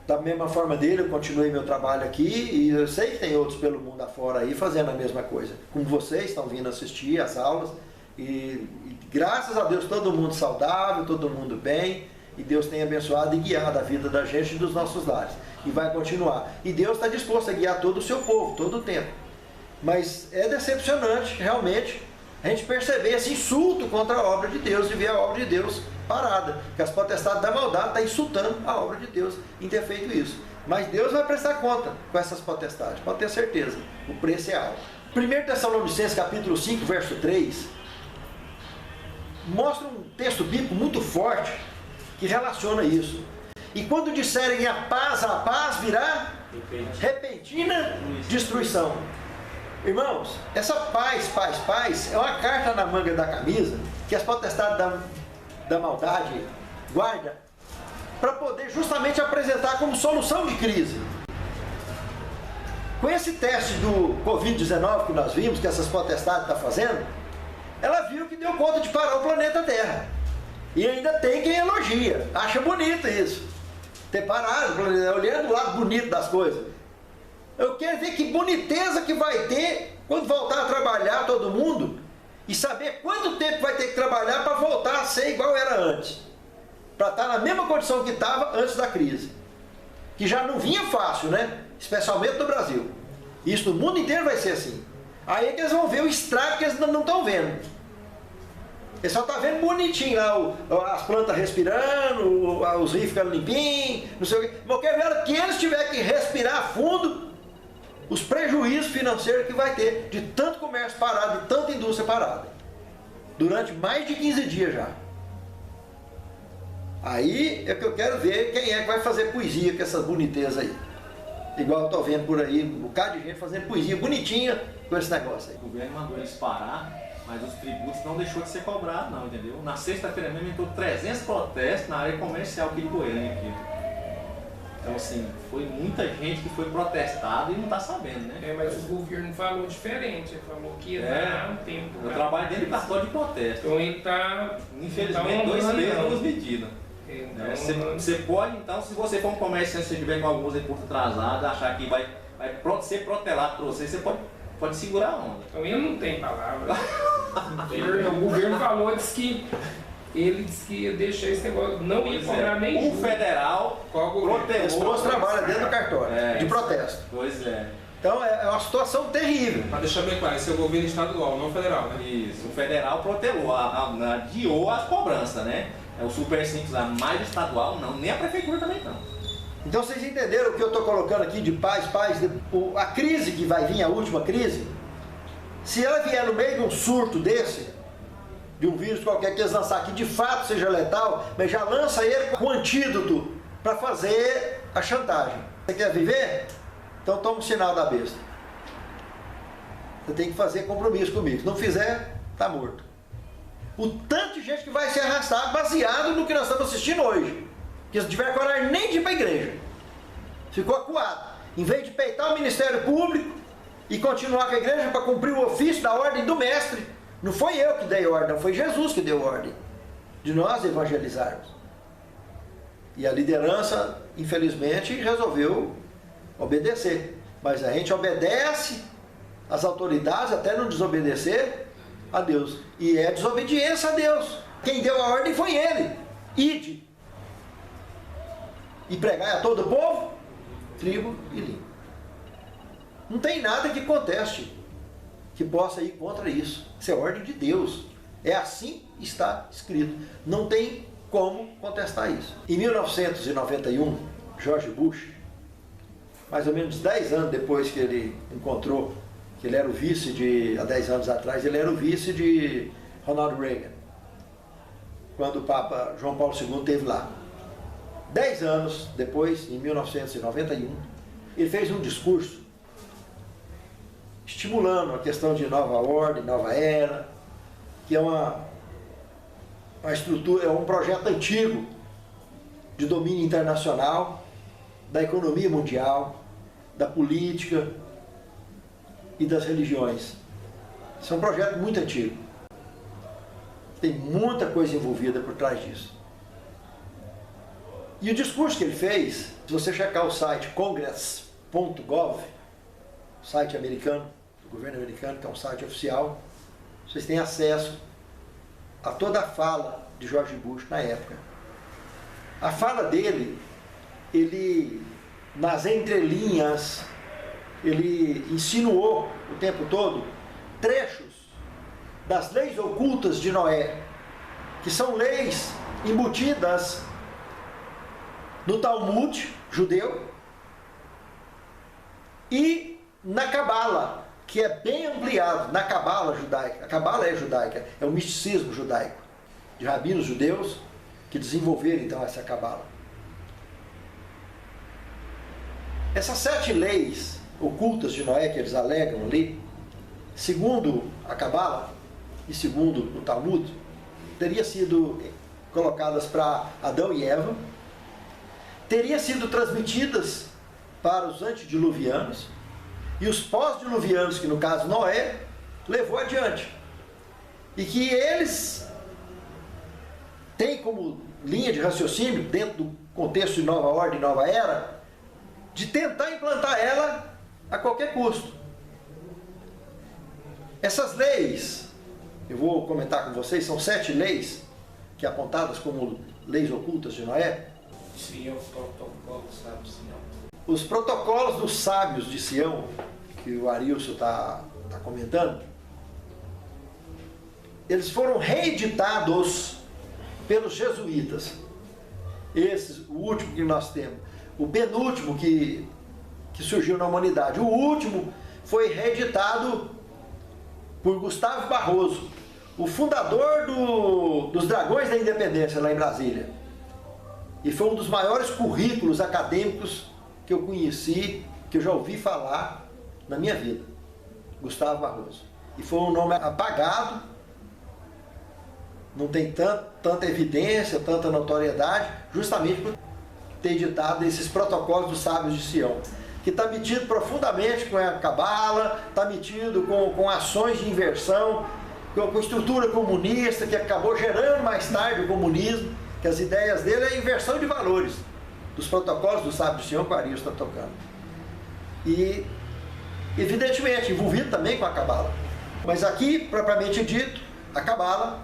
Da mesma forma dele, eu continuei meu trabalho aqui e eu sei que tem outros pelo mundo afora aí fazendo a mesma coisa. Como vocês estão vindo assistir às aulas e graças a Deus todo mundo saudável, todo mundo bem, e Deus tem abençoado e guiado a vida da gente e dos nossos lares. E vai continuar. E Deus está disposto a guiar todo o seu povo, todo o tempo. Mas é decepcionante, realmente, a gente perceber esse insulto contra a obra de Deus, de ver a obra de Deus parada. Que as potestades da maldade estão insultando a obra de Deus em ter feito isso. Mas Deus vai prestar conta com essas potestades, pode ter certeza. O preço é alto. 1 Tessalonicenses capítulo 5, verso 3, mostra um texto bíblico muito forte que relaciona isso. E quando disserem a paz virá repentina destruição. Irmãos, essa paz é uma carta na manga da camisa que as potestades da maldade guardam para poder justamente apresentar como solução de crise. Com esse teste do Covid-19 que nós vimos, que essas potestades estão fazendo, ela viu que deu conta de parar o planeta Terra. E ainda tem quem elogia, acha bonito isso. Ter parado o planeta, olhando o lado bonito das coisas. Eu quero ver que boniteza que vai ter quando voltar a trabalhar todo mundo e saber quanto tempo vai ter que trabalhar para voltar a ser igual era antes. Para estar na mesma condição que estava antes da crise. Que já não vinha fácil, né? Especialmente no Brasil. Isso no mundo inteiro vai ser assim. Aí é que eles vão ver o estrago que eles não estão vendo. Eles só estão vendo bonitinho lá, as plantas respirando, os rios ficando limpinhos, não sei o quê. Mas eu quero ver que eles tiverem que respirar fundo os prejuízos financeiros que vai ter de tanto comércio parado, de tanta indústria parada. Durante mais de 15 dias já. Aí é que eu quero ver quem é que vai fazer poesia com essas bonitezas aí. Igual eu estou vendo por aí, um bocado de gente fazendo poesia bonitinha com esse negócio aí.
O governo mandou eles parar, mas os tributos não deixou de ser cobrado não, entendeu? Na sexta-feira mesmo entrou 300 protestos na área comercial aqui de Goiânia. Então assim, foi muita gente que foi protestada e não está sabendo, né?
Mas o governo falou diferente, ele falou que ia dar um tempo.
Eu trabalho dentro do cartório de protesto.
Então ele está...
Infelizmente, 2 meses duas medidas.
Então,
você pode, então, se você for um comerciante, se tiver com alguns recursos atrasados, achar que vai ser protelado para você, você pode segurar a onda.
Então ele não tem palavra. O governo falou, ele disse que ia deixar esse negócio, não ia cobrar nem
o federal protelou.
As pessoas trabalham dentro do cartório, de protesto.
Pois é.
Então é uma situação terrível.
Para deixar bem claro, esse é o governo estadual, não federal, né?
Isso, o federal protelou, adiou as cobranças, né? É o Super Simples, a mais estadual, não, nem a prefeitura também não.
Então vocês entenderam o que eu estou colocando aqui de paz, a crise que vai vir, a última crise, se ela vier no meio de um surto desse, de um vírus qualquer que eles lançar que de fato seja letal, mas já lança ele com antídoto para fazer a chantagem. Você quer viver? Então toma um sinal da besta. Você tem que fazer compromisso comigo. Se não fizer, tá morto. O tanto de gente que vai se arrastar baseado no que nós estamos assistindo hoje. Que se não tiver coragem nem de ir para a igreja. Ficou acuado. Em vez de peitar o Ministério Público e continuar com a igreja para cumprir o ofício da ordem do mestre. Não foi eu que dei ordem, não foi Jesus que deu ordem de nós evangelizarmos. E a liderança, infelizmente, resolveu obedecer. Mas a gente obedece às autoridades até não desobedecer a Deus. E é desobediência a Deus. Quem deu a ordem foi Ele. Ide e pregai a todo o povo, tribo e língua. Não tem nada que conteste, que possa ir contra isso. Isso é ordem de Deus. É assim que está escrito. Não tem como contestar isso. Em 1991, George Bush, mais ou menos 10 anos depois que ele encontrou, que ele era o vice há 10 anos atrás, ele era o vice de Ronald Reagan, quando o Papa João Paulo II esteve lá. 10 anos depois, em 1991, ele fez um discurso estimulando a questão de nova ordem, nova era, que é uma estrutura, é um projeto antigo de domínio internacional, da economia mundial, da política e das religiões. Isso é um projeto muito antigo. Tem muita coisa envolvida por trás disso. E o discurso que ele fez, se você checar o site congress.gov, site americano, do governo americano, que é um site oficial, vocês têm acesso a toda a fala de George Bush na época. A fala dele, ele, nas entrelinhas, ele insinuou o tempo todo trechos das leis ocultas de Noé, que são leis embutidas no Talmud judeu e na Cabala, que é bem ampliado na Cabala judaica. A Cabala é judaica, é o misticismo judaico, de rabinos judeus que desenvolveram então essa Cabala. Essas 7 leis ocultas de Noé que eles alegam ali, segundo a Cabala e segundo o Talmud, teriam sido colocadas para Adão e Eva, teriam sido transmitidas para os antediluvianos, e os pós-diluvianos, que no caso Noé, levou adiante. E que eles têm como linha de raciocínio, dentro do contexto de nova ordem, nova era, de tentar implantar ela a qualquer custo. Essas leis, eu vou comentar com vocês, são 7 leis, que apontadas como leis ocultas de Noé.
Sim, os protocolos, sabe, Sião.
Os protocolos dos sábios de Sião, que o Arilson está comentando, eles foram reeditados pelos jesuítas. Esse, o último que nós temos, o penúltimo que surgiu na humanidade. O último foi reeditado por Gustavo Barroso, o fundador dos Dragões da Independência, lá em Brasília. E foi um dos maiores currículos acadêmicos que eu conheci, que eu já ouvi falar na minha vida. Gustavo Barroso. E foi um nome apagado, não tem tanta evidência, tanta notoriedade, justamente por ter editado esses protocolos dos sábios de Sião, que está metido profundamente com a Cabala, está metido com ações de inversão, com estrutura comunista, que acabou gerando mais tarde o comunismo, que as ideias dele é a inversão de valores, dos protocolos dos sábios de Sião que o Arius está tocando. E, evidentemente, envolvido também com a Cabala. Mas aqui, propriamente dito, a Cabala,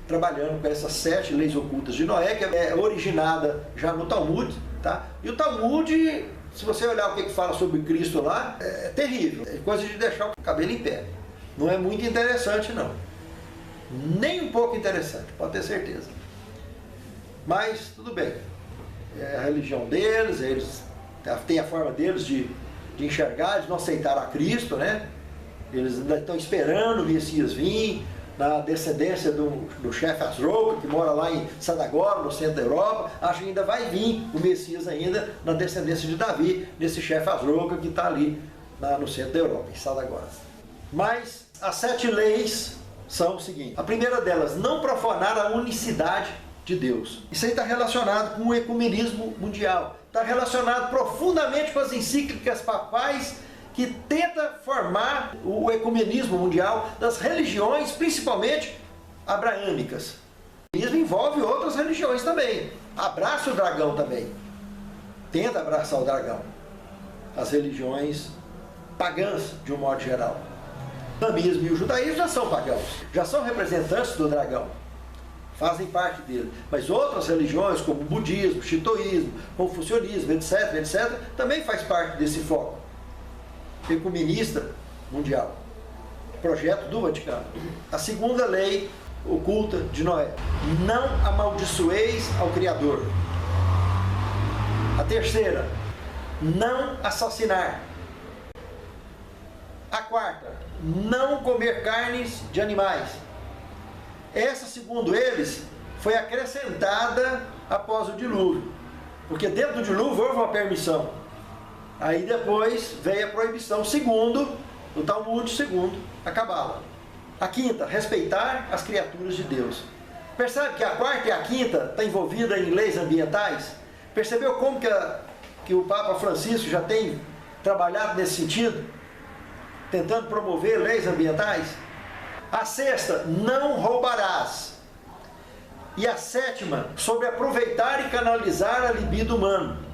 trabalhando com essas 7 leis ocultas de Noé, que é originada já no Talmud, tá? E o Talmud, se você olhar o que fala sobre Cristo lá, é terrível, é coisa de deixar o cabelo em pé. Não é muito interessante, não. Nem um pouco interessante, pode ter certeza. Mas, tudo bem. É a religião deles, eles têm a forma deles de enxergar, eles não aceitaram a Cristo, né? Eles ainda estão esperando o Messias vir, na descendência do chefe Asroca, que mora lá em Sadagora, no centro da Europa. Acho que ainda vai vir o Messias ainda na descendência de Davi, nesse chefe Asroca que está ali no centro da Europa, em Sadagora. Mas as 7 leis são o seguinte. A primeira delas, não profanar a unicidade de Deus. Isso aí está relacionado com o ecumenismo mundial. Está relacionado profundamente com as encíclicas papais que tenta formar o ecumenismo mundial das religiões, principalmente abraâmicas. O ecumenismo envolve outras religiões também. Abraça o dragão também. Tenta abraçar o dragão. As religiões pagãs, de um modo geral. O islamismo e o judaísmo já são pagãos, já são representantes do dragão. Fazem parte dele. Mas outras religiões, como o budismo, o shintoísmo, o confucionismo, etc., também faz parte desse foco ecumenista mundial. Projeto do Vaticano. A segunda lei oculta de Noé. Não amaldiçoeis ao Criador. A terceira. Não assassinar. A quarta. Não comer carnes de animais. Essa, segundo eles, foi acrescentada após o dilúvio. Porque dentro do dilúvio houve uma permissão. Aí depois veio a proibição, segundo o Talmud, segundo a Cabala. A quinta, respeitar as criaturas de Deus. Percebe que a quarta e a quinta estão envolvidas em leis ambientais? Percebeu como que o Papa Francisco já tem trabalhado nesse sentido? Tentando promover leis ambientais? A sexta, não roubarás. E a sétima, sobre aproveitar e canalizar a libido humana.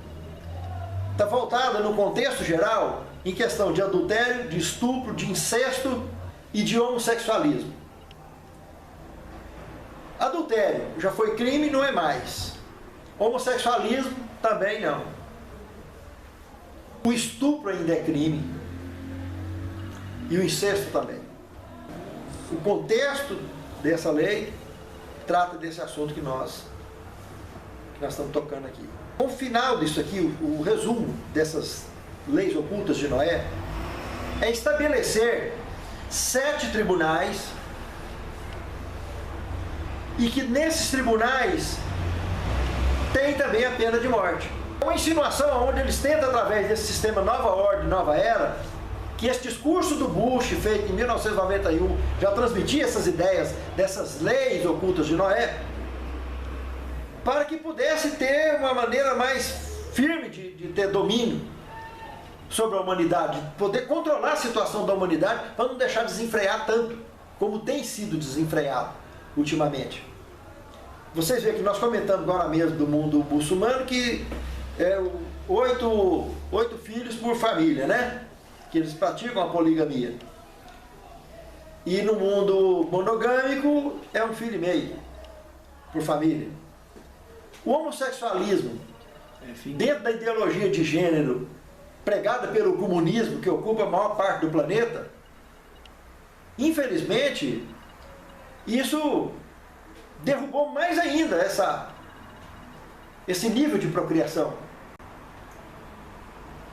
Está voltada no contexto geral em questão de adultério, de estupro, de incesto e de homossexualismo. Adultério já foi crime, não é mais. Homossexualismo também não. O estupro ainda é crime. E o incesto também. O contexto dessa lei trata desse assunto que nós estamos tocando aqui. O final disso aqui, o resumo dessas leis ocultas de Noé, é estabelecer 7 tribunais e que nesses tribunais tem também a pena de morte. Uma insinuação onde eles tentam, através desse sistema nova ordem, nova era, que esse discurso do Bush, feito em 1991, já transmitia essas ideias dessas leis ocultas de Noé, para que pudesse ter uma maneira mais firme de ter domínio sobre a humanidade, poder controlar a situação da humanidade, para não deixar desenfrear tanto, como tem sido desenfreado ultimamente. Vocês veem que nós comentamos agora mesmo do mundo muçulmano que é 8 filhos por família, né? Que eles praticam a poligamia. E no mundo monogâmico é 1,5 filho por família. O homossexualismo, dentro da ideologia de gênero pregada pelo comunismo, que ocupa a maior parte do planeta, infelizmente, isso derrubou mais ainda esse nível de procriação.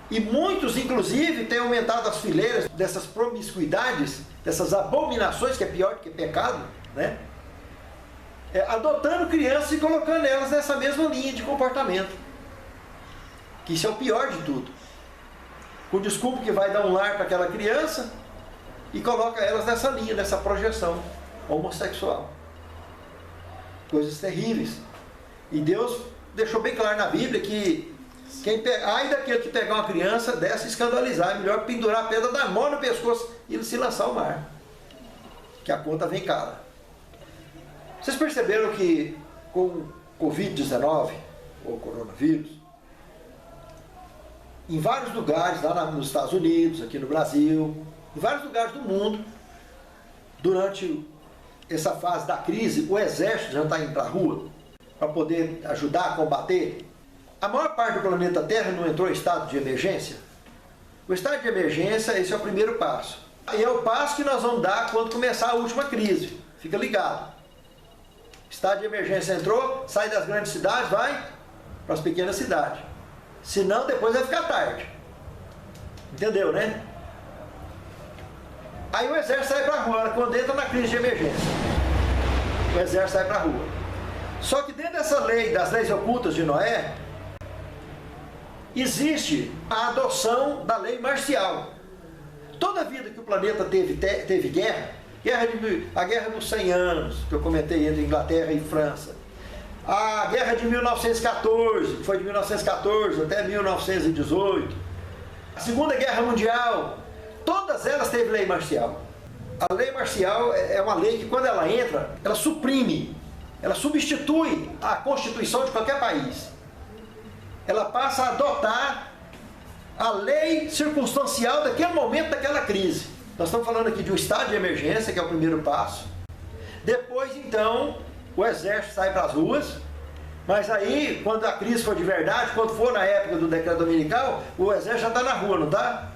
E muitos, inclusive, têm aumentado as fileiras dessas promiscuidades, dessas abominações, que é pior do que pecado, né? Adotando crianças e colocando elas nessa mesma linha de comportamento. Que isso é o pior de tudo. Com desculpa que vai dar um lar para aquela criança e coloca elas nessa linha, nessa projeção homossexual. Coisas terríveis. E Deus deixou bem claro na Bíblia que ai daquele que pegar uma criança dessa e escandalizar, é melhor pendurar a pedra da mão no pescoço e se lançar ao mar, que a conta vem cara. Vocês perceberam que com o Covid-19, ou coronavírus, em vários lugares, lá nos Estados Unidos, aqui no Brasil, em vários lugares do mundo, durante essa fase da crise, o exército já está indo para a rua para poder ajudar a combater. A maior parte do planeta Terra não entrou em estado de emergência. O estado de emergência, esse é o primeiro passo. E é o passo que nós vamos dar quando começar a última crise. Fica ligado. Estado de emergência entrou, sai das grandes cidades, vai para as pequenas cidades. Senão depois vai ficar tarde. Entendeu, né? Aí o exército sai para a rua, quando entra na crise de emergência. O exército sai para a rua. Só que dentro dessa lei, das leis ocultas de Noé, existe a adoção da lei marcial. Toda vida que o planeta teve guerra, a guerra dos 100 anos, que eu comentei entre Inglaterra e França, a guerra de 1914, que foi de 1914 até 1918, a Segunda Guerra Mundial, todas elas teve lei marcial. A lei marcial é uma lei que, quando ela entra, ela suprime, ela substitui a Constituição de qualquer país. Ela passa a adotar a lei circunstancial daquele momento, daquela crise. Nós estamos falando aqui de um estado de emergência, que é o primeiro passo. Depois, então, o exército sai para as ruas, mas aí, quando a crise for de verdade, quando for na época do decreto dominical, o exército já está na rua, não está?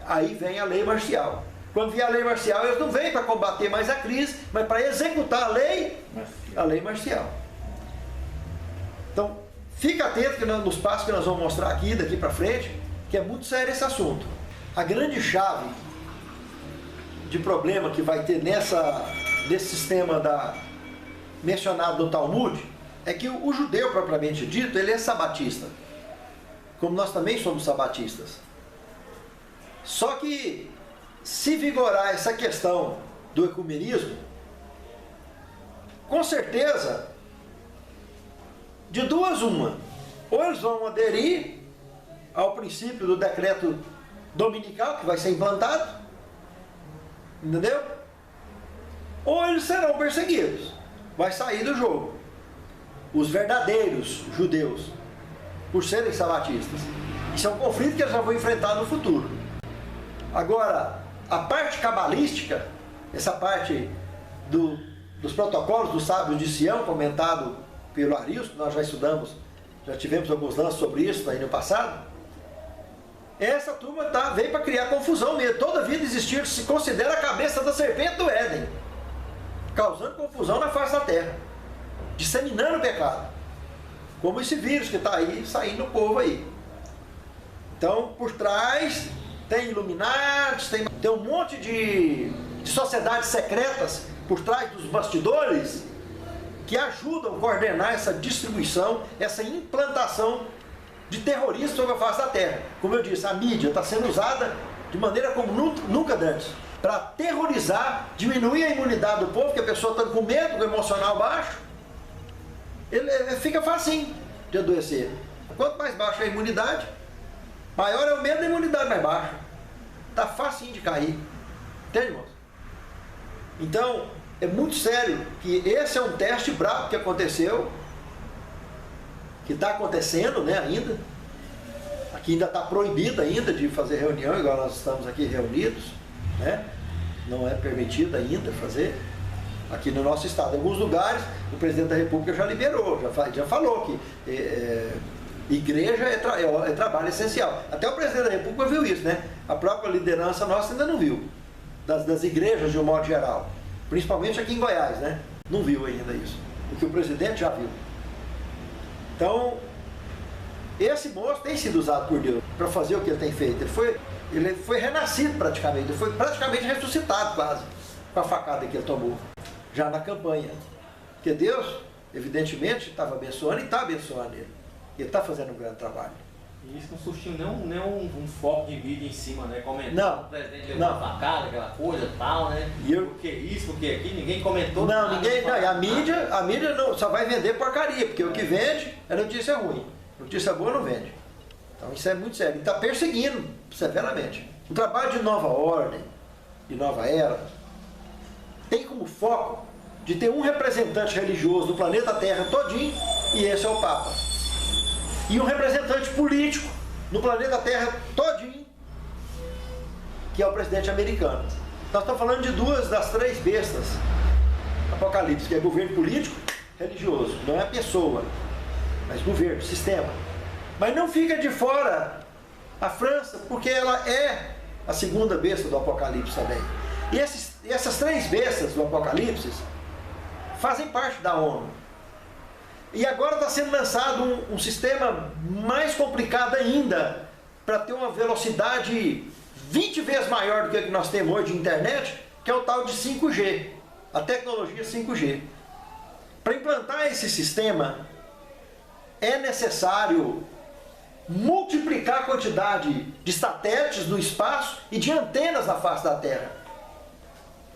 Aí vem a lei marcial. Quando vier a lei marcial, eles não vêm para combater mais a crise, mas para executar a lei marcial. Então, fica atento nos passos que nós vamos mostrar aqui, daqui para frente, que é muito sério esse assunto. A grande chave de problema que vai ter nesse sistema mencionado no Talmud, é que o judeu, propriamente dito, ele é sabatista. Como nós também somos sabatistas. Só que, se vigorar essa questão do ecumenismo, com certeza, de duas uma, ou eles vão aderir ao princípio do decreto dominical, que vai ser implantado, entendeu? Ou eles serão perseguidos, vai sair do jogo, os verdadeiros judeus, por serem sabatistas. Isso é um conflito que eles já vão enfrentar no futuro. Agora, a parte cabalística, essa parte dos protocolos dos sábios de Sião, comentado pelo Aristo, nós já estudamos, já tivemos alguns lances sobre isso aí no passado. Essa turma veio para criar confusão mesmo. Toda vida existir se considera a cabeça da serpente do Éden, causando confusão na face da terra, disseminando o pecado, como esse vírus que está aí saindo no povo aí. Então, por trás tem iluminados, tem um monte de sociedades secretas por trás dos bastidores que ajudam a coordenar essa distribuição, essa implantação de terroristas sobre a face da terra. Como eu disse, a mídia está sendo usada de maneira como nunca antes, para aterrorizar, diminuir a imunidade do povo, porque a pessoa está com medo, com o emocional baixo, ele fica facinho de adoecer. Quanto mais baixa a imunidade, maior é o medo da imunidade mais baixa. Está facinho de cair. Entende, irmãos? Então, é muito sério que esse é um teste bravo que aconteceu, que está acontecendo, né, ainda. Aqui ainda está proibido ainda de fazer reunião, igual nós estamos aqui reunidos, né? Não é permitido ainda fazer. Aqui no nosso estado, em alguns lugares, o presidente da República já liberou, já falou que igreja é trabalho essencial. Até o presidente da República viu isso, né? A própria liderança nossa ainda não viu. Das igrejas de um modo geral. Principalmente aqui em Goiás, né? Não viu ainda isso. O que o presidente já viu. Então, esse moço tem sido usado por Deus para fazer o que ele tem feito. Ele foi renascido praticamente, ele foi praticamente ressuscitado quase, com a facada que ele tomou, já na campanha. Porque Deus, evidentemente, estava abençoando e está abençoando ele. Ele está fazendo um grande trabalho.
E isso não surgiu nem um foco de vídeo em cima, né? Comentando.
Não.
O presidente levou a facada, aquela coisa e tal, né? Por que isso, por que aquilo? Ninguém comentou.
Não, ninguém. Não, e a mídia não, só vai vender porcaria, porque o que vende é notícia ruim. Notícia boa não vende. Então isso é muito sério. Ele está perseguindo severamente. O trabalho de nova ordem, de nova era, tem como foco de ter um representante religioso do planeta Terra todinho, e esse é o Papa. E um representante político no planeta Terra todinho, que é o presidente americano. Nós estamos falando de duas das três bestas Apocalipse, que é governo político, religioso. Não é pessoa, mas governo, sistema. Mas não fica de fora a França, porque ela é a segunda besta do Apocalipse também. E essas três bestas do Apocalipse fazem parte da ONU. E agora está sendo lançado um sistema mais complicado ainda, para ter uma velocidade 20 vezes maior do que nós temos hoje de internet, que é o tal de 5G, a tecnologia 5G. Para implantar esse sistema, é necessário multiplicar a quantidade de satélites no espaço e de antenas na face da Terra.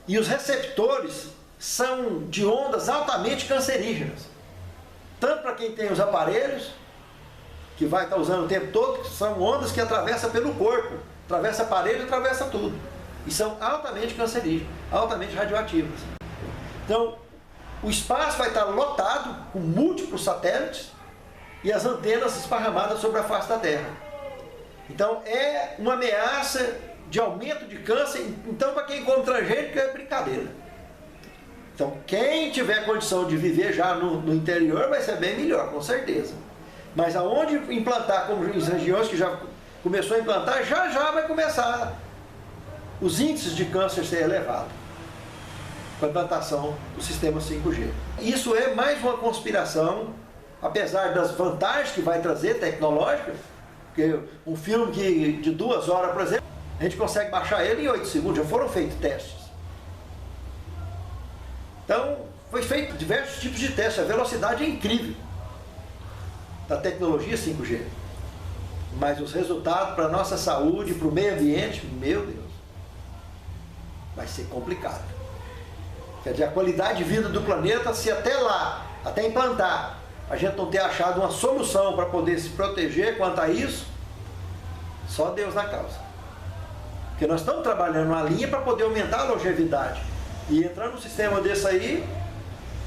E os receptores são de ondas altamente cancerígenas. Tanto para quem tem os aparelhos, que vai estar usando o tempo todo, que são ondas que atravessam pelo corpo, atravessa aparelho e atravessa tudo. E são altamente cancerígenas, altamente radioativas. Então, o espaço vai estar lotado com múltiplos satélites e as antenas esparramadas sobre a face da Terra. Então, é uma ameaça de aumento de câncer. Então, para quem come transgênico, é brincadeira. Então, quem tiver condição de viver já no interior vai ser bem melhor, com certeza. Mas aonde implantar, como as regiões que já começou a implantar, já vai começar os índices de câncer ser elevados com a implantação do sistema 5G. Isso é mais uma conspiração, apesar das vantagens que vai trazer tecnológicas, porque um filme de 2 horas, por exemplo, a gente consegue baixar ele em 8 segundos, já foram feitos testes. Então, foi feito diversos tipos de testes, a velocidade é incrível da tecnologia 5G. Mas os resultados para a nossa saúde, para o meio ambiente, meu Deus, vai ser complicado. Quer dizer, a qualidade de vida do planeta, se até lá, até implantar, a gente não ter achado uma solução para poder se proteger quanto a isso, só Deus na causa. Porque nós estamos trabalhando uma linha para poder aumentar a longevidade. E entrando num sistema desse aí,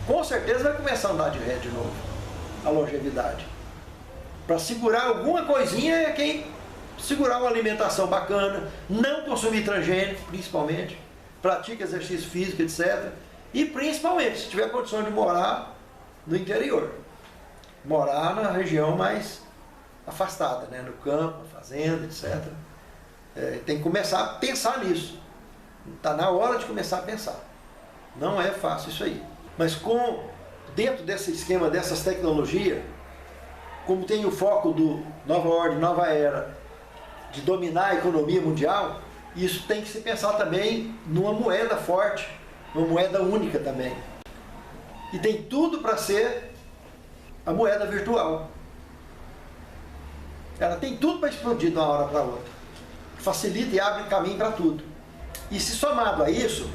com certeza vai começar a andar de ré de novo, a longevidade. Para segurar alguma coisinha é quem segurar uma alimentação bacana, não consumir transgênico, principalmente, pratica exercício físico, etc. E principalmente, se tiver condição de morar no interior, morar na região mais afastada, né? No campo, na fazenda, etc. Tem que começar a pensar nisso. Está na hora de começar a pensar. Não é fácil isso aí. Mas dentro desse esquema, dessas tecnologias, como tem o foco do Nova Ordem, Nova Era, de dominar a economia mundial, isso tem que se pensar também numa moeda forte, uma moeda única também. E tem tudo para ser a moeda virtual. Ela tem tudo para explodir de uma hora para outra. facilita e abre caminho para tudo. E se somado a isso,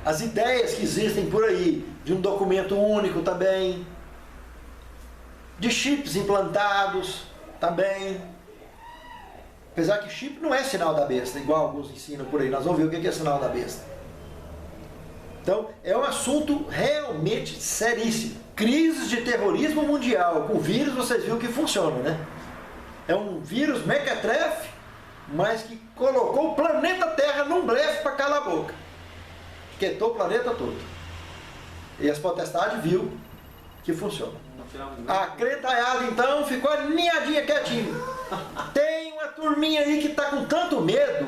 as ideias que existem por aí, de um documento único também, de chips implantados também, apesar que chip não é sinal da besta, igual alguns ensinam por aí, nós vamos ver o que é sinal da besta. Então, é um assunto realmente seríssimo. Crises de terrorismo mundial, com vírus vocês viram que funciona, né? É um vírus mequetrefe, mas que colocou o planeta Terra num blefe para calar a boca. Quietou o planeta todo. E as potestades viu que funciona. A cretaiada então ficou aninhadinha, quietinho. Tem uma turminha aí que está com tanto medo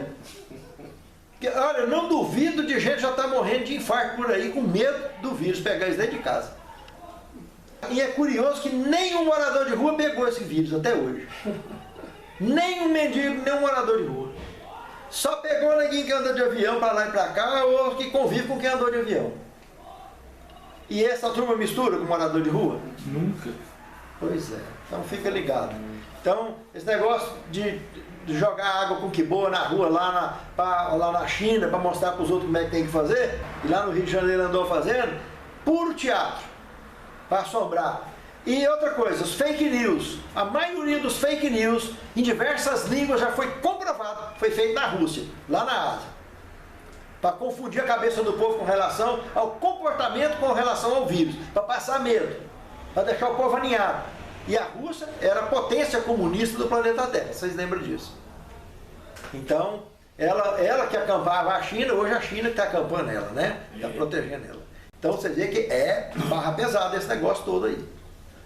que, olha, eu não duvido de gente já estar morrendo de infarto por aí com medo do vírus pegar isso dentro de casa. E é curioso que nenhum morador de rua pegou esse vírus até hoje. Nem um mendigo, nem um morador de rua. Só pegou ninguém que anda de avião para lá e para cá, ou que convive com quem andou de avião. E essa turma mistura com morador de rua?
Nunca.
Pois é, então fica ligado. Então, esse negócio de jogar água com que boa na rua, lá na China, para mostrar para os outros como é que tem que fazer, e lá no Rio de Janeiro andou fazendo, puro teatro, para assombrar. E outra coisa, os fake news, a maioria dos fake news, em diversas línguas já foi comprovado, foi feito na Rússia, lá na Ásia, para confundir a cabeça do povo com relação ao comportamento com relação ao vírus, para passar medo, para deixar o povo aninhado. E a Rússia era a potência comunista do planeta Terra, vocês lembram disso? Então, ela que acampava a China, hoje a China que está acampando ela, né? Está protegendo ela. Então você vê que é barra pesada esse negócio todo aí.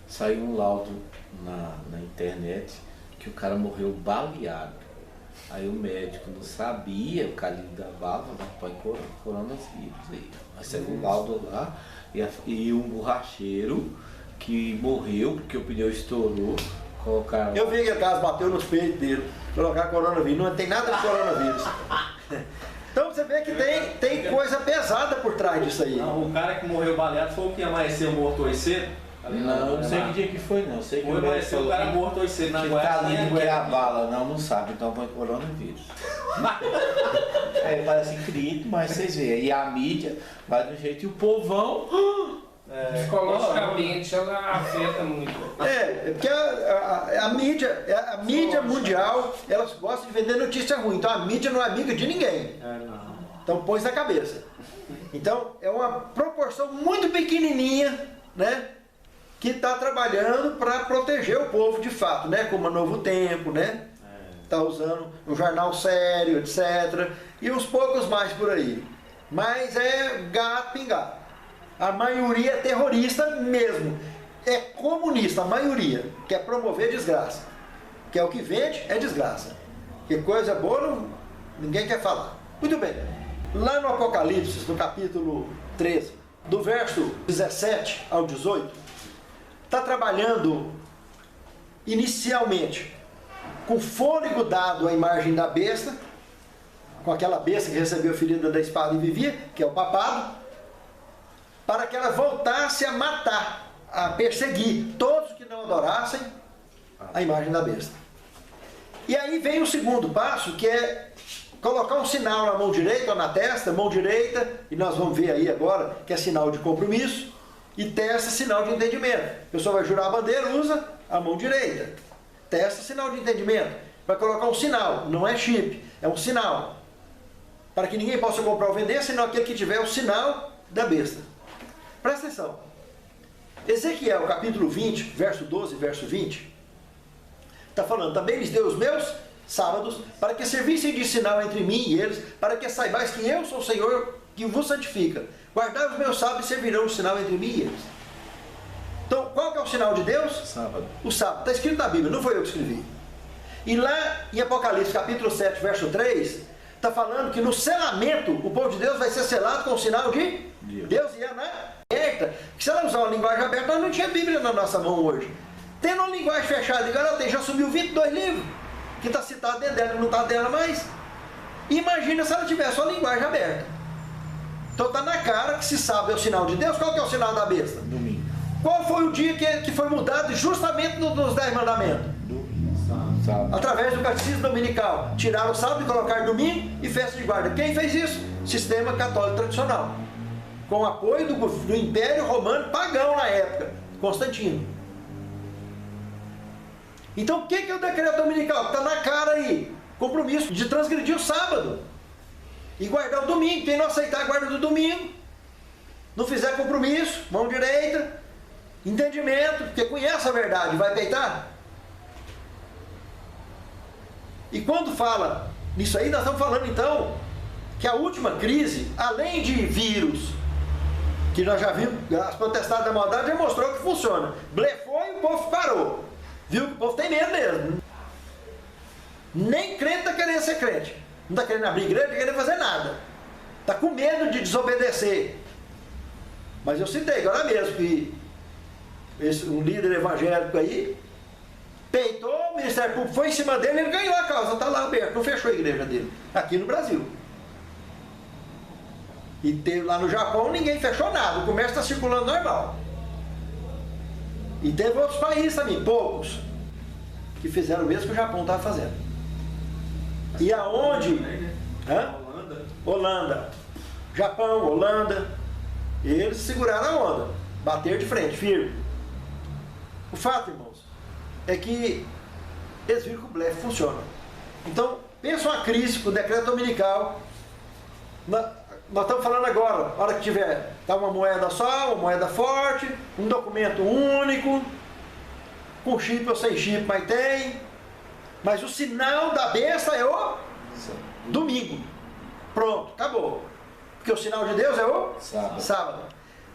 Saiu um laudo na internet que o cara morreu baleado. Aí o médico não sabia o calibre da bala, mas põe coronavírus aí. Mas saiu um laudo lá e um borracheiro que morreu porque o pneu estourou, colocaram...
Eu vi que o caso bateu nos peitos dele, colocar coronavírus, não tem nada de coronavírus. Então você vê que tem coisa pesada por trás disso aí.
Não, o cara que morreu baleado foi o que amanheceu morto hoje cedo?
Não sei que dia que foi não. Sei que
amanheceu o cara morto hoje cedo na
Goiás. Tá ali de Goiabala, não sabe, então põe coronavírus. Parece incrível, mas vocês veem. E a mídia vai do jeito e o povão...
Psicologicamente ela afeta muito.
É porque a mídia mundial, elas gostam de vender notícia ruim. Então a mídia não é amiga de ninguém. Então põe isso na cabeça. Então é uma proporção muito pequenininha, né, que está trabalhando para proteger o povo de fato, né, como a Novo Tempo, né, está usando um jornal sério, etc. E uns poucos mais por aí. Mas é gato pingado. A maioria é terrorista mesmo, é comunista, a maioria, quer promover desgraça, que é o que vende, é desgraça, que coisa boa ninguém quer falar. Muito bem, lá no Apocalipse, no capítulo 13, do verso 17 ao 18, está trabalhando inicialmente com fôlego dado à imagem da besta, com aquela besta que recebeu a ferida da espada e vivia, que é o papado, para que ela voltasse a matar, a perseguir todos que não adorassem a imagem da besta. E aí vem o segundo passo, que é colocar um sinal na mão direita ou na testa, mão direita, e nós vamos ver aí agora, que é sinal de compromisso, e testa, sinal de entendimento. A pessoa vai jurar a bandeira, usa a mão direita. Testa, sinal de entendimento. Vai colocar um sinal, não é chip, é um sinal. Para que ninguém possa comprar ou vender, senão aquele que tiver o sinal da besta. Presta atenção. Ezequiel, capítulo 20, verso 12, verso 20, está falando, também lhes deu os meus sábados, para que servissem de sinal entre mim e eles, para que saibais que eu sou o Senhor que vos santifica. Guardai os meus sábados e servirão de sinal entre mim e eles. Então, qual que é o sinal de Deus?
Sábado.
O sábado. Está escrito na Bíblia, não foi eu que escrevi. E lá em Apocalipse, capítulo 7, verso 3, está falando que no selamento, o povo de Deus vai ser selado com o sinal de Deus e aberta. Se ela usar uma linguagem aberta, nós não tinha Bíblia na nossa mão hoje. Tendo uma linguagem fechada, igual ela tem, já subiu 22 livros, que está citado dentro dela, não está dela mais. Imagina se ela tivesse uma linguagem aberta. Então está na cara que se sabe é o sinal de Deus. Qual que é o sinal da besta?
Domingo.
Qual foi o dia que foi mudado justamente nos 10 mandamentos?
Domingo. Sábado.
Através do catecismo dominical, tiraram o sábado e colocaram domingo e festa de guarda. Quem fez isso? Sistema católico tradicional, com o apoio do Império Romano pagão na época, Constantino. Então o que é o decreto dominical? Está na cara aí, compromisso de transgredir o sábado e guardar o domingo. Quem não aceitar a guarda do domingo, não fizer compromisso, mão direita, entendimento, porque conhece a verdade, vai peitar? E quando fala nisso aí, nós estamos falando então que a última crise, além de vírus, que nós já vimos, as potestades da maldade já mostrou que funciona. Blefou e o povo parou. Viu que o povo tem medo mesmo. Nem crente está querendo ser crente. Não está querendo abrir igreja, não está querendo fazer nada. Está com medo de desobedecer. Mas eu citei agora mesmo que um líder evangélico aí peitou, o Ministério Público foi em cima dele, ele ganhou a causa, está lá aberto, não fechou a igreja dele, aqui no Brasil. E teve lá no Japão, ninguém fechou nada, o comércio está circulando normal. E teve outros países também, poucos, que fizeram o mesmo que o Japão estava fazendo. E aonde? Holanda. Japão, Holanda, eles seguraram a onda, bateram de frente, firme. O fato, irmãos, é que eles viram que o blefe funciona. Então, pensa uma crise com o decreto dominical. Nós estamos falando agora, a hora que tiver uma moeda só, uma moeda forte, um documento único, com chip ou sem chip, mas tem. Mas o sinal da besta é o domingo. Pronto, acabou. Porque o sinal de Deus é o sábado.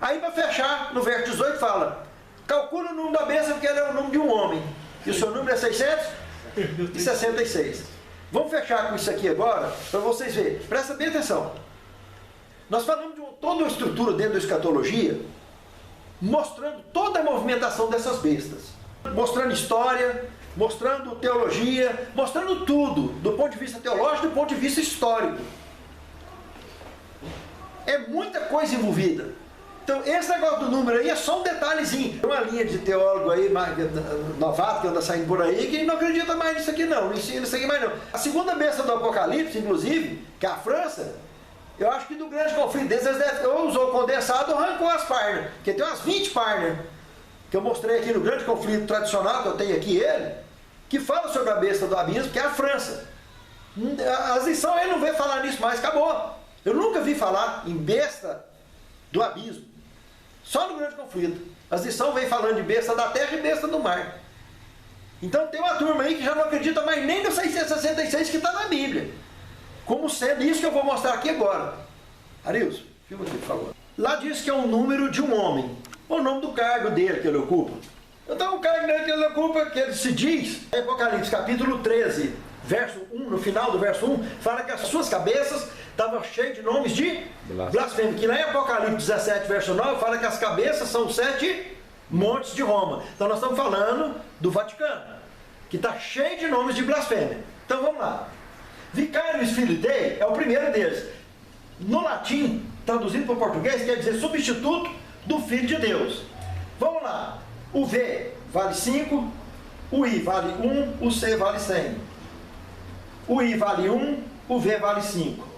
Aí para fechar, no verso 18 fala: calcula o número da besta porque ele é o número de um homem. E o seu número é 666. Vamos fechar com isso aqui agora, para vocês verem. Presta bem atenção. Nós falamos de toda uma estrutura dentro da escatologia, mostrando toda a movimentação dessas bestas. Mostrando história, mostrando teologia, mostrando tudo, do ponto de vista teológico e do ponto de vista histórico. É muita coisa envolvida. Então, esse negócio do número aí é só um detalhezinho. Tem uma linha de teólogo aí, novato, que anda saindo por aí, que não acredita mais nisso aqui não ensina isso aqui mais não. A segunda besta do Apocalipse, inclusive, que é a França, eu acho que do grande conflito deles, eles devem, ou usou condensado ou arrancou as páginas, porque tem umas 20 páginas, que eu mostrei aqui no grande conflito tradicional, que eu tenho aqui ele, que fala sobre a besta do abismo, que é a França. As lições ele não vê falar nisso mais, acabou. Eu nunca vi falar em besta do abismo. Só no grande conflito. As lições vêm falando de besta da terra e besta do mar. Então tem uma turma aí que já não acredita mais nem no 666 que está na Bíblia. Como sendo isso que eu vou mostrar aqui agora. Arilson, filma aqui, por favor. Lá diz que é um número de um homem. O nome do cargo dele que ele ocupa. Então o cargo dele que ele ocupa, que ele se diz, em Apocalipse capítulo 13, verso 1, no final do verso 1, fala que as suas cabeças estavam cheias de nomes de blasfêmia. Que lá em Apocalipse 17, verso 9, fala que as cabeças são 7 montes de Roma. Então nós estamos falando do Vaticano, que está cheio de nomes de blasfêmia. Então vamos lá. Vicarius Filii Dei é o primeiro deles. No latim, traduzido para o português, quer dizer substituto do Filho de Deus. Vamos lá. O V vale 5, o I vale 1, o C vale 100. O I vale 1, o V vale 5.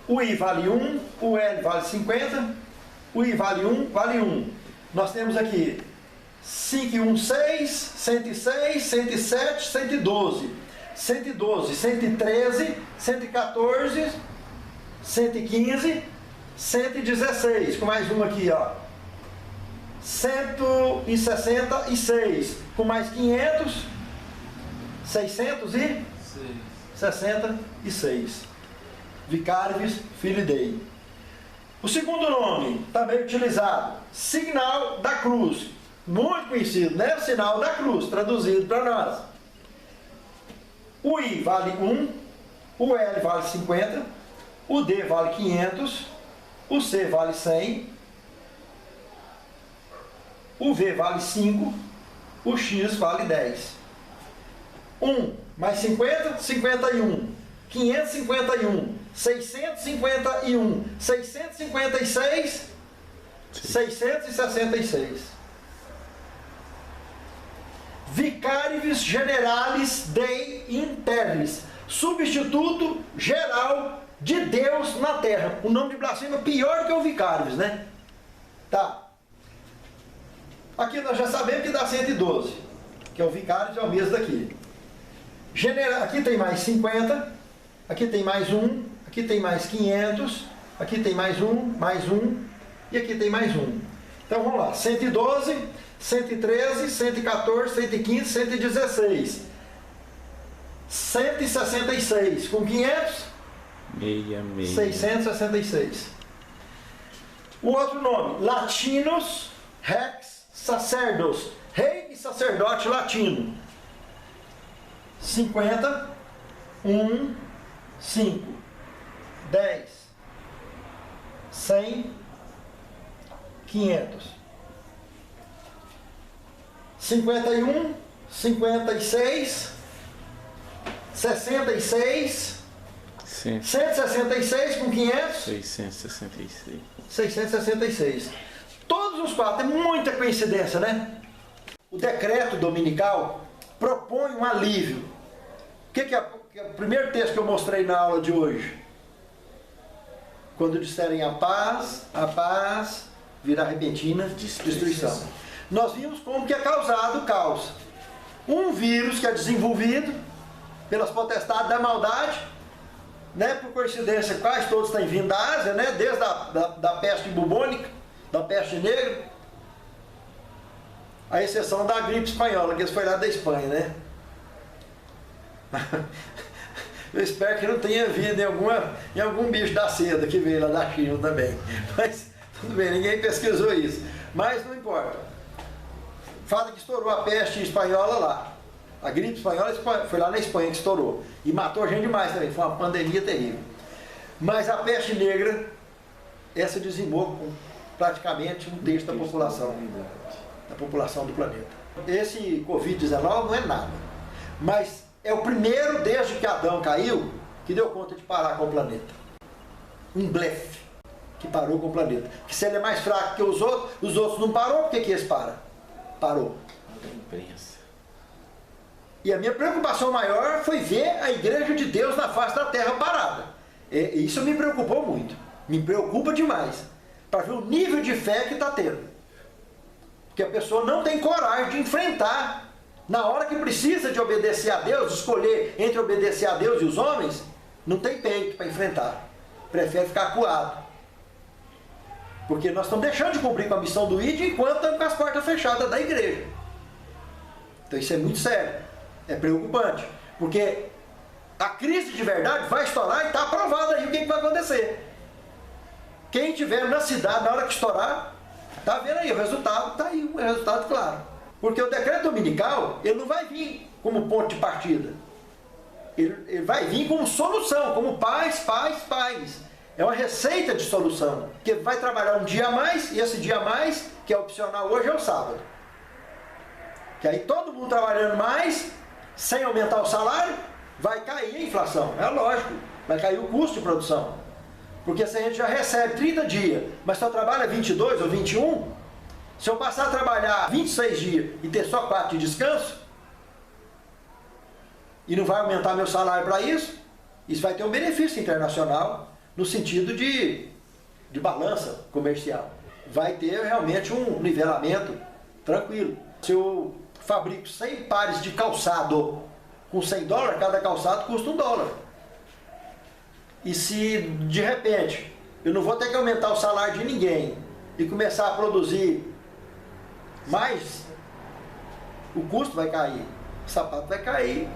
O I vale 1, o L vale 50, o I vale 1, vale 1. Nós temos aqui 5 e 1, 6, 106, 107, 112. 112, 113, 114, 115, 116. Com mais um aqui, ó. 166. Com mais 500, 666. Vicarius Filii Dei. O segundo nome, também utilizado, sinal da cruz. Muito conhecido, né? O sinal da cruz, traduzido para nós. O I vale 1, o L vale 50, o D vale 500, o C vale 100, o V vale 5, o X vale 10. 1 mais 50, 51. 551, 651, 656, 666. Vicarivis Generalis Dei in Terris, substituto geral de Deus na terra. O nome de blasfêmia é pior que o Vicarivis, né? Tá. Aqui nós já sabemos que dá 112, que é o Vicarivis, é o mesmo daqui. Aqui tem mais 50, aqui tem mais 1, aqui tem mais 500, aqui tem mais 1 e aqui tem mais 1. Então vamos lá, 112, 113, 114, 115, 116. 166 com 500? 666. O outro nome, Latinus Rex Sacerdos, rei e sacerdote latino. 50, 1, 5, 10, 100, 500. 51, 56, 66, 166 com 500?
666.
666. Todos os quatro, é muita coincidência, né? O decreto dominical propõe um alívio. O que é o primeiro texto que eu mostrei na aula de hoje? Quando disserem a paz virá repentina destruição. Nós vimos como que é causado o caos. Um vírus que é desenvolvido pelas potestades da maldade, né? Por coincidência, quase todos têm vindo da Ásia, né? Desde da peste bubônica, da peste negra, a exceção da gripe espanhola, que foi lá da Espanha, né? Eu espero que não tenha vindo em algum bicho da seda que veio lá da China também. Mas tudo bem, ninguém pesquisou isso. Mas não importa. Fala que estourou a peste espanhola lá. A gripe espanhola foi lá na Espanha que estourou. E matou gente demais também. Foi uma pandemia terrível. Mas a peste negra, essa dizimou com praticamente um terço da população do planeta. Esse Covid-19 não é nada. Mas é o primeiro desde que Adão caiu que deu conta de parar com o planeta. Um blefe que parou com o planeta. Que se ele é mais fraco que os outros não parou, por que esse para? Parou. E a minha preocupação maior foi ver a Igreja de Deus na face da terra parada. E isso me preocupou muito. Me preocupa demais. Para ver o nível de fé que está tendo. Porque a pessoa não tem coragem de enfrentar. Na hora que precisa de obedecer a Deus, escolher entre obedecer a Deus e os homens, não tem peito para enfrentar. Prefere ficar acuado. Porque nós estamos deixando de cumprir com a missão do ID enquanto estamos com as portas fechadas da igreja. Então isso é muito sério. É preocupante. Porque a crise de verdade vai estourar e está aprovado aí o que vai acontecer. Quem estiver na cidade na hora que estourar, está vendo aí, o resultado está aí, um resultado claro. Porque o decreto dominical, ele não vai vir como ponto de partida. Ele vai vir como solução, como paz. É uma receita de solução. Que vai trabalhar um dia a mais, e esse dia a mais, que é opcional hoje, é o sábado. Que aí todo mundo trabalhando mais, sem aumentar o salário, vai cair a inflação. É lógico, vai cair o custo de produção. Porque se a gente já recebe 30 dias, mas só trabalha 22 ou 21, se eu passar a trabalhar 26 dias e ter só 4 de descanso, e não vai aumentar meu salário para isso vai ter um benefício internacional, no sentido de balança comercial. Vai ter realmente um nivelamento tranquilo. Se eu fabrico 100 pares de calçado com $100, cada calçado custa $1. E se de repente eu não vou ter que aumentar o salário de ninguém e começar a produzir mais, o custo vai cair, o sapato vai cair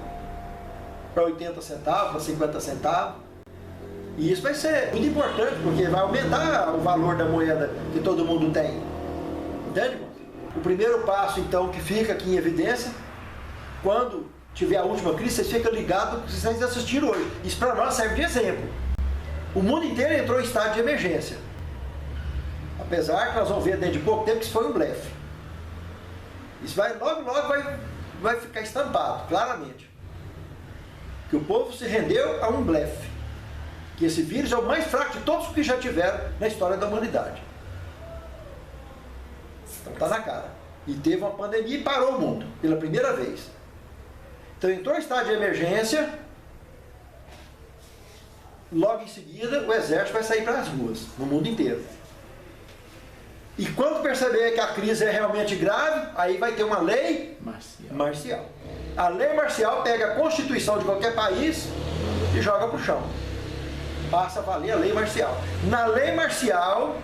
para 80 centavos, para 50 centavos. E isso vai ser muito importante, porque vai aumentar o valor da moeda que todo mundo tem. Entende, irmão? O primeiro passo, então, que fica aqui em evidência, quando tiver a última crise, vocês ficam ligados que vocês assistiram hoje. Isso para nós serve de exemplo. O mundo inteiro entrou em estado de emergência. Apesar que nós vamos ver dentro de pouco tempo que isso foi um blefe. Isso vai, logo vai ficar estampado, claramente. Que o povo se rendeu a um blefe. Que esse vírus é o mais fraco de todos os que já tiveram na história da humanidade. Então está na cara. E teve uma pandemia e parou o mundo, pela primeira vez. Então entrou em estado de emergência, logo em seguida o exército vai sair para as ruas, no mundo inteiro. E quando perceber que a crise é realmente grave, aí vai ter uma lei marcial. A lei marcial pega a constituição de qualquer país e joga para o chão. Passa a valer a lei marcial. Na lei marcial,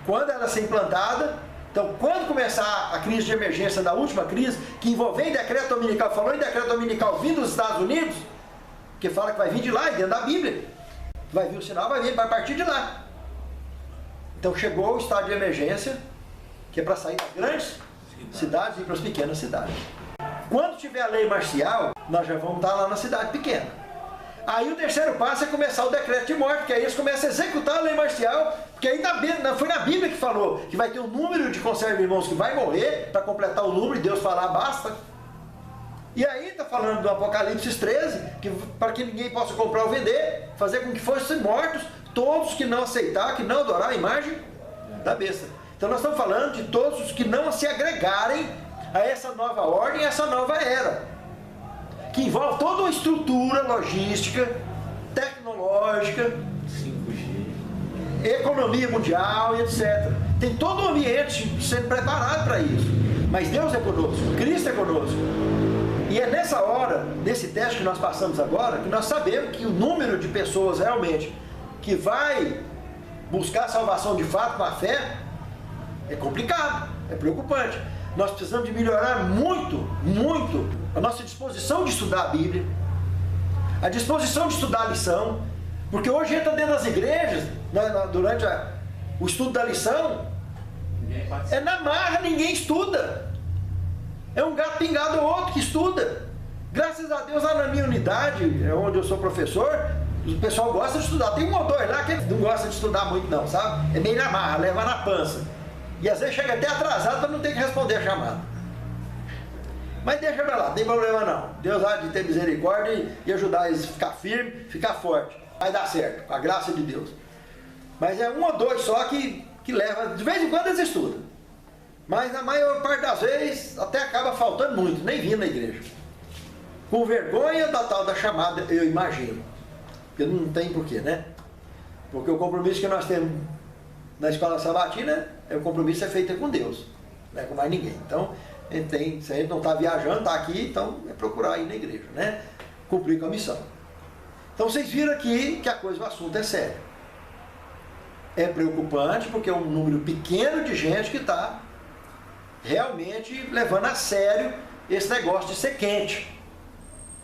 quando ela ser implantada, então quando começar a crise de emergência da última crise, que envolveu em decreto dominical, falou em decreto dominical vindo dos Estados Unidos, que fala que vai vir de lá, dentro da Bíblia. Vai vir o sinal, vai partir de lá. Então chegou o estado de emergência, que é para sair das grandes cidades e ir para as pequenas cidades. Quando tiver a lei marcial, nós já vamos estar lá na cidade pequena. Aí o terceiro passo é começar o decreto de morte, porque aí eles começam a executar a lei marcial, porque aí foi na Bíblia que falou que vai ter um número de conserva irmãos que vai morrer, para completar o número e Deus falar basta. E aí está falando do Apocalipse 13, que para que ninguém possa comprar ou vender, fazer com que fossem mortos todos que não aceitar, que não adorar a imagem da besta. Então nós estamos falando de todos os que não se agregarem a essa nova ordem, a essa nova era, que envolve toda uma estrutura logística, tecnológica,
5G,
economia mundial e etc. Tem todo um ambiente sendo preparado para isso. Mas Deus é conosco, Cristo é conosco. E é nessa hora, nesse teste que nós passamos agora, que nós sabemos que o número de pessoas realmente que vai buscar a salvação de fato com a fé é complicado, é preocupante. Nós precisamos de melhorar muito a nossa disposição de estudar a Bíblia, a disposição de estudar a lição, porque hoje entra dentro das igrejas, durante o estudo da lição, é na marra, ninguém estuda. É um gato pingado ou outro que estuda. Graças a Deus, lá na minha unidade, onde eu sou professor, o pessoal gosta de estudar. Tem um ou dois lá que não gosta de estudar muito não, sabe? É meio na marra, leva na pança. E às vezes chega até atrasado para não ter que responder a chamada. Mas deixa pra lá, não tem problema não. Deus há de ter misericórdia e ajudar eles a ficar firme, ficar forte. Vai dar certo, com a graça de Deus. Mas é um ou dois só que leva, de vez em quando eles estudam. Mas na maior parte das vezes até acaba faltando muito, nem vindo na igreja. Com vergonha da tal da chamada, eu imagino. Porque não tem porquê, né? Porque o compromisso que nós temos na escola sabatina, o compromisso é feito com Deus, não é com mais ninguém. Então, se a gente não está viajando, está aqui, então é procurar ir na igreja, né? Cumprir com a missão. Então vocês viram aqui que o assunto é sério. É preocupante porque é um número pequeno de gente que está realmente levando a sério esse negócio de ser quente,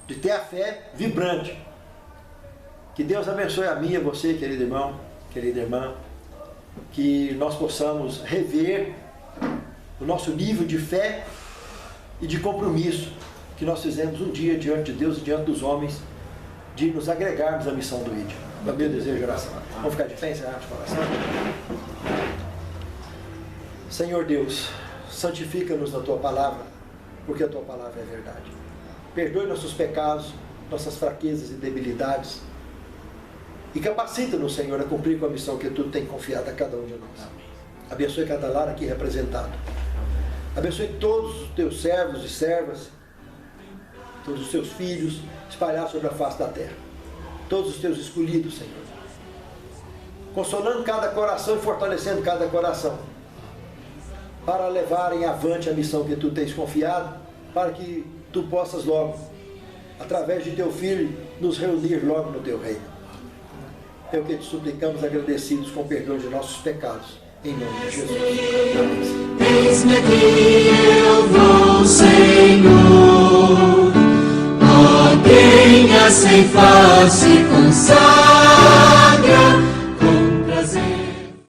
de ter a fé vibrante. Que Deus abençoe a mim e a você, querido irmão, querida irmã, que nós possamos rever o nosso nível de fé e de compromisso que nós fizemos um dia diante de Deus e diante dos homens, de nos agregarmos à missão do ID. É o meu desejo de oração. Vamos ficar de pé, encerrar de oração. Senhor Deus, santifica-nos na Tua Palavra, porque a Tua Palavra é verdade. Perdoe nossos pecados, nossas fraquezas e debilidades, e capacita-nos, Senhor, a cumprir com a missão que Tu tem confiado a cada um de nós. Abençoe cada lar aqui representado. Abençoe todos os Teus servos e servas, todos os Teus filhos, espalhados sobre a face da terra. Todos os Teus escolhidos, Senhor. Consolando cada coração e fortalecendo cada coração, para levarem avante a missão que Tu tens confiado, para que Tu possas logo, através de Teu Filho, nos reunir logo no Teu reino. É o que te suplicamos, agradecidos com perdão de nossos pecados. Em nome de Jesus.
Eis-me aqui, eu vou, Senhor, ó quem a sem face consagrar.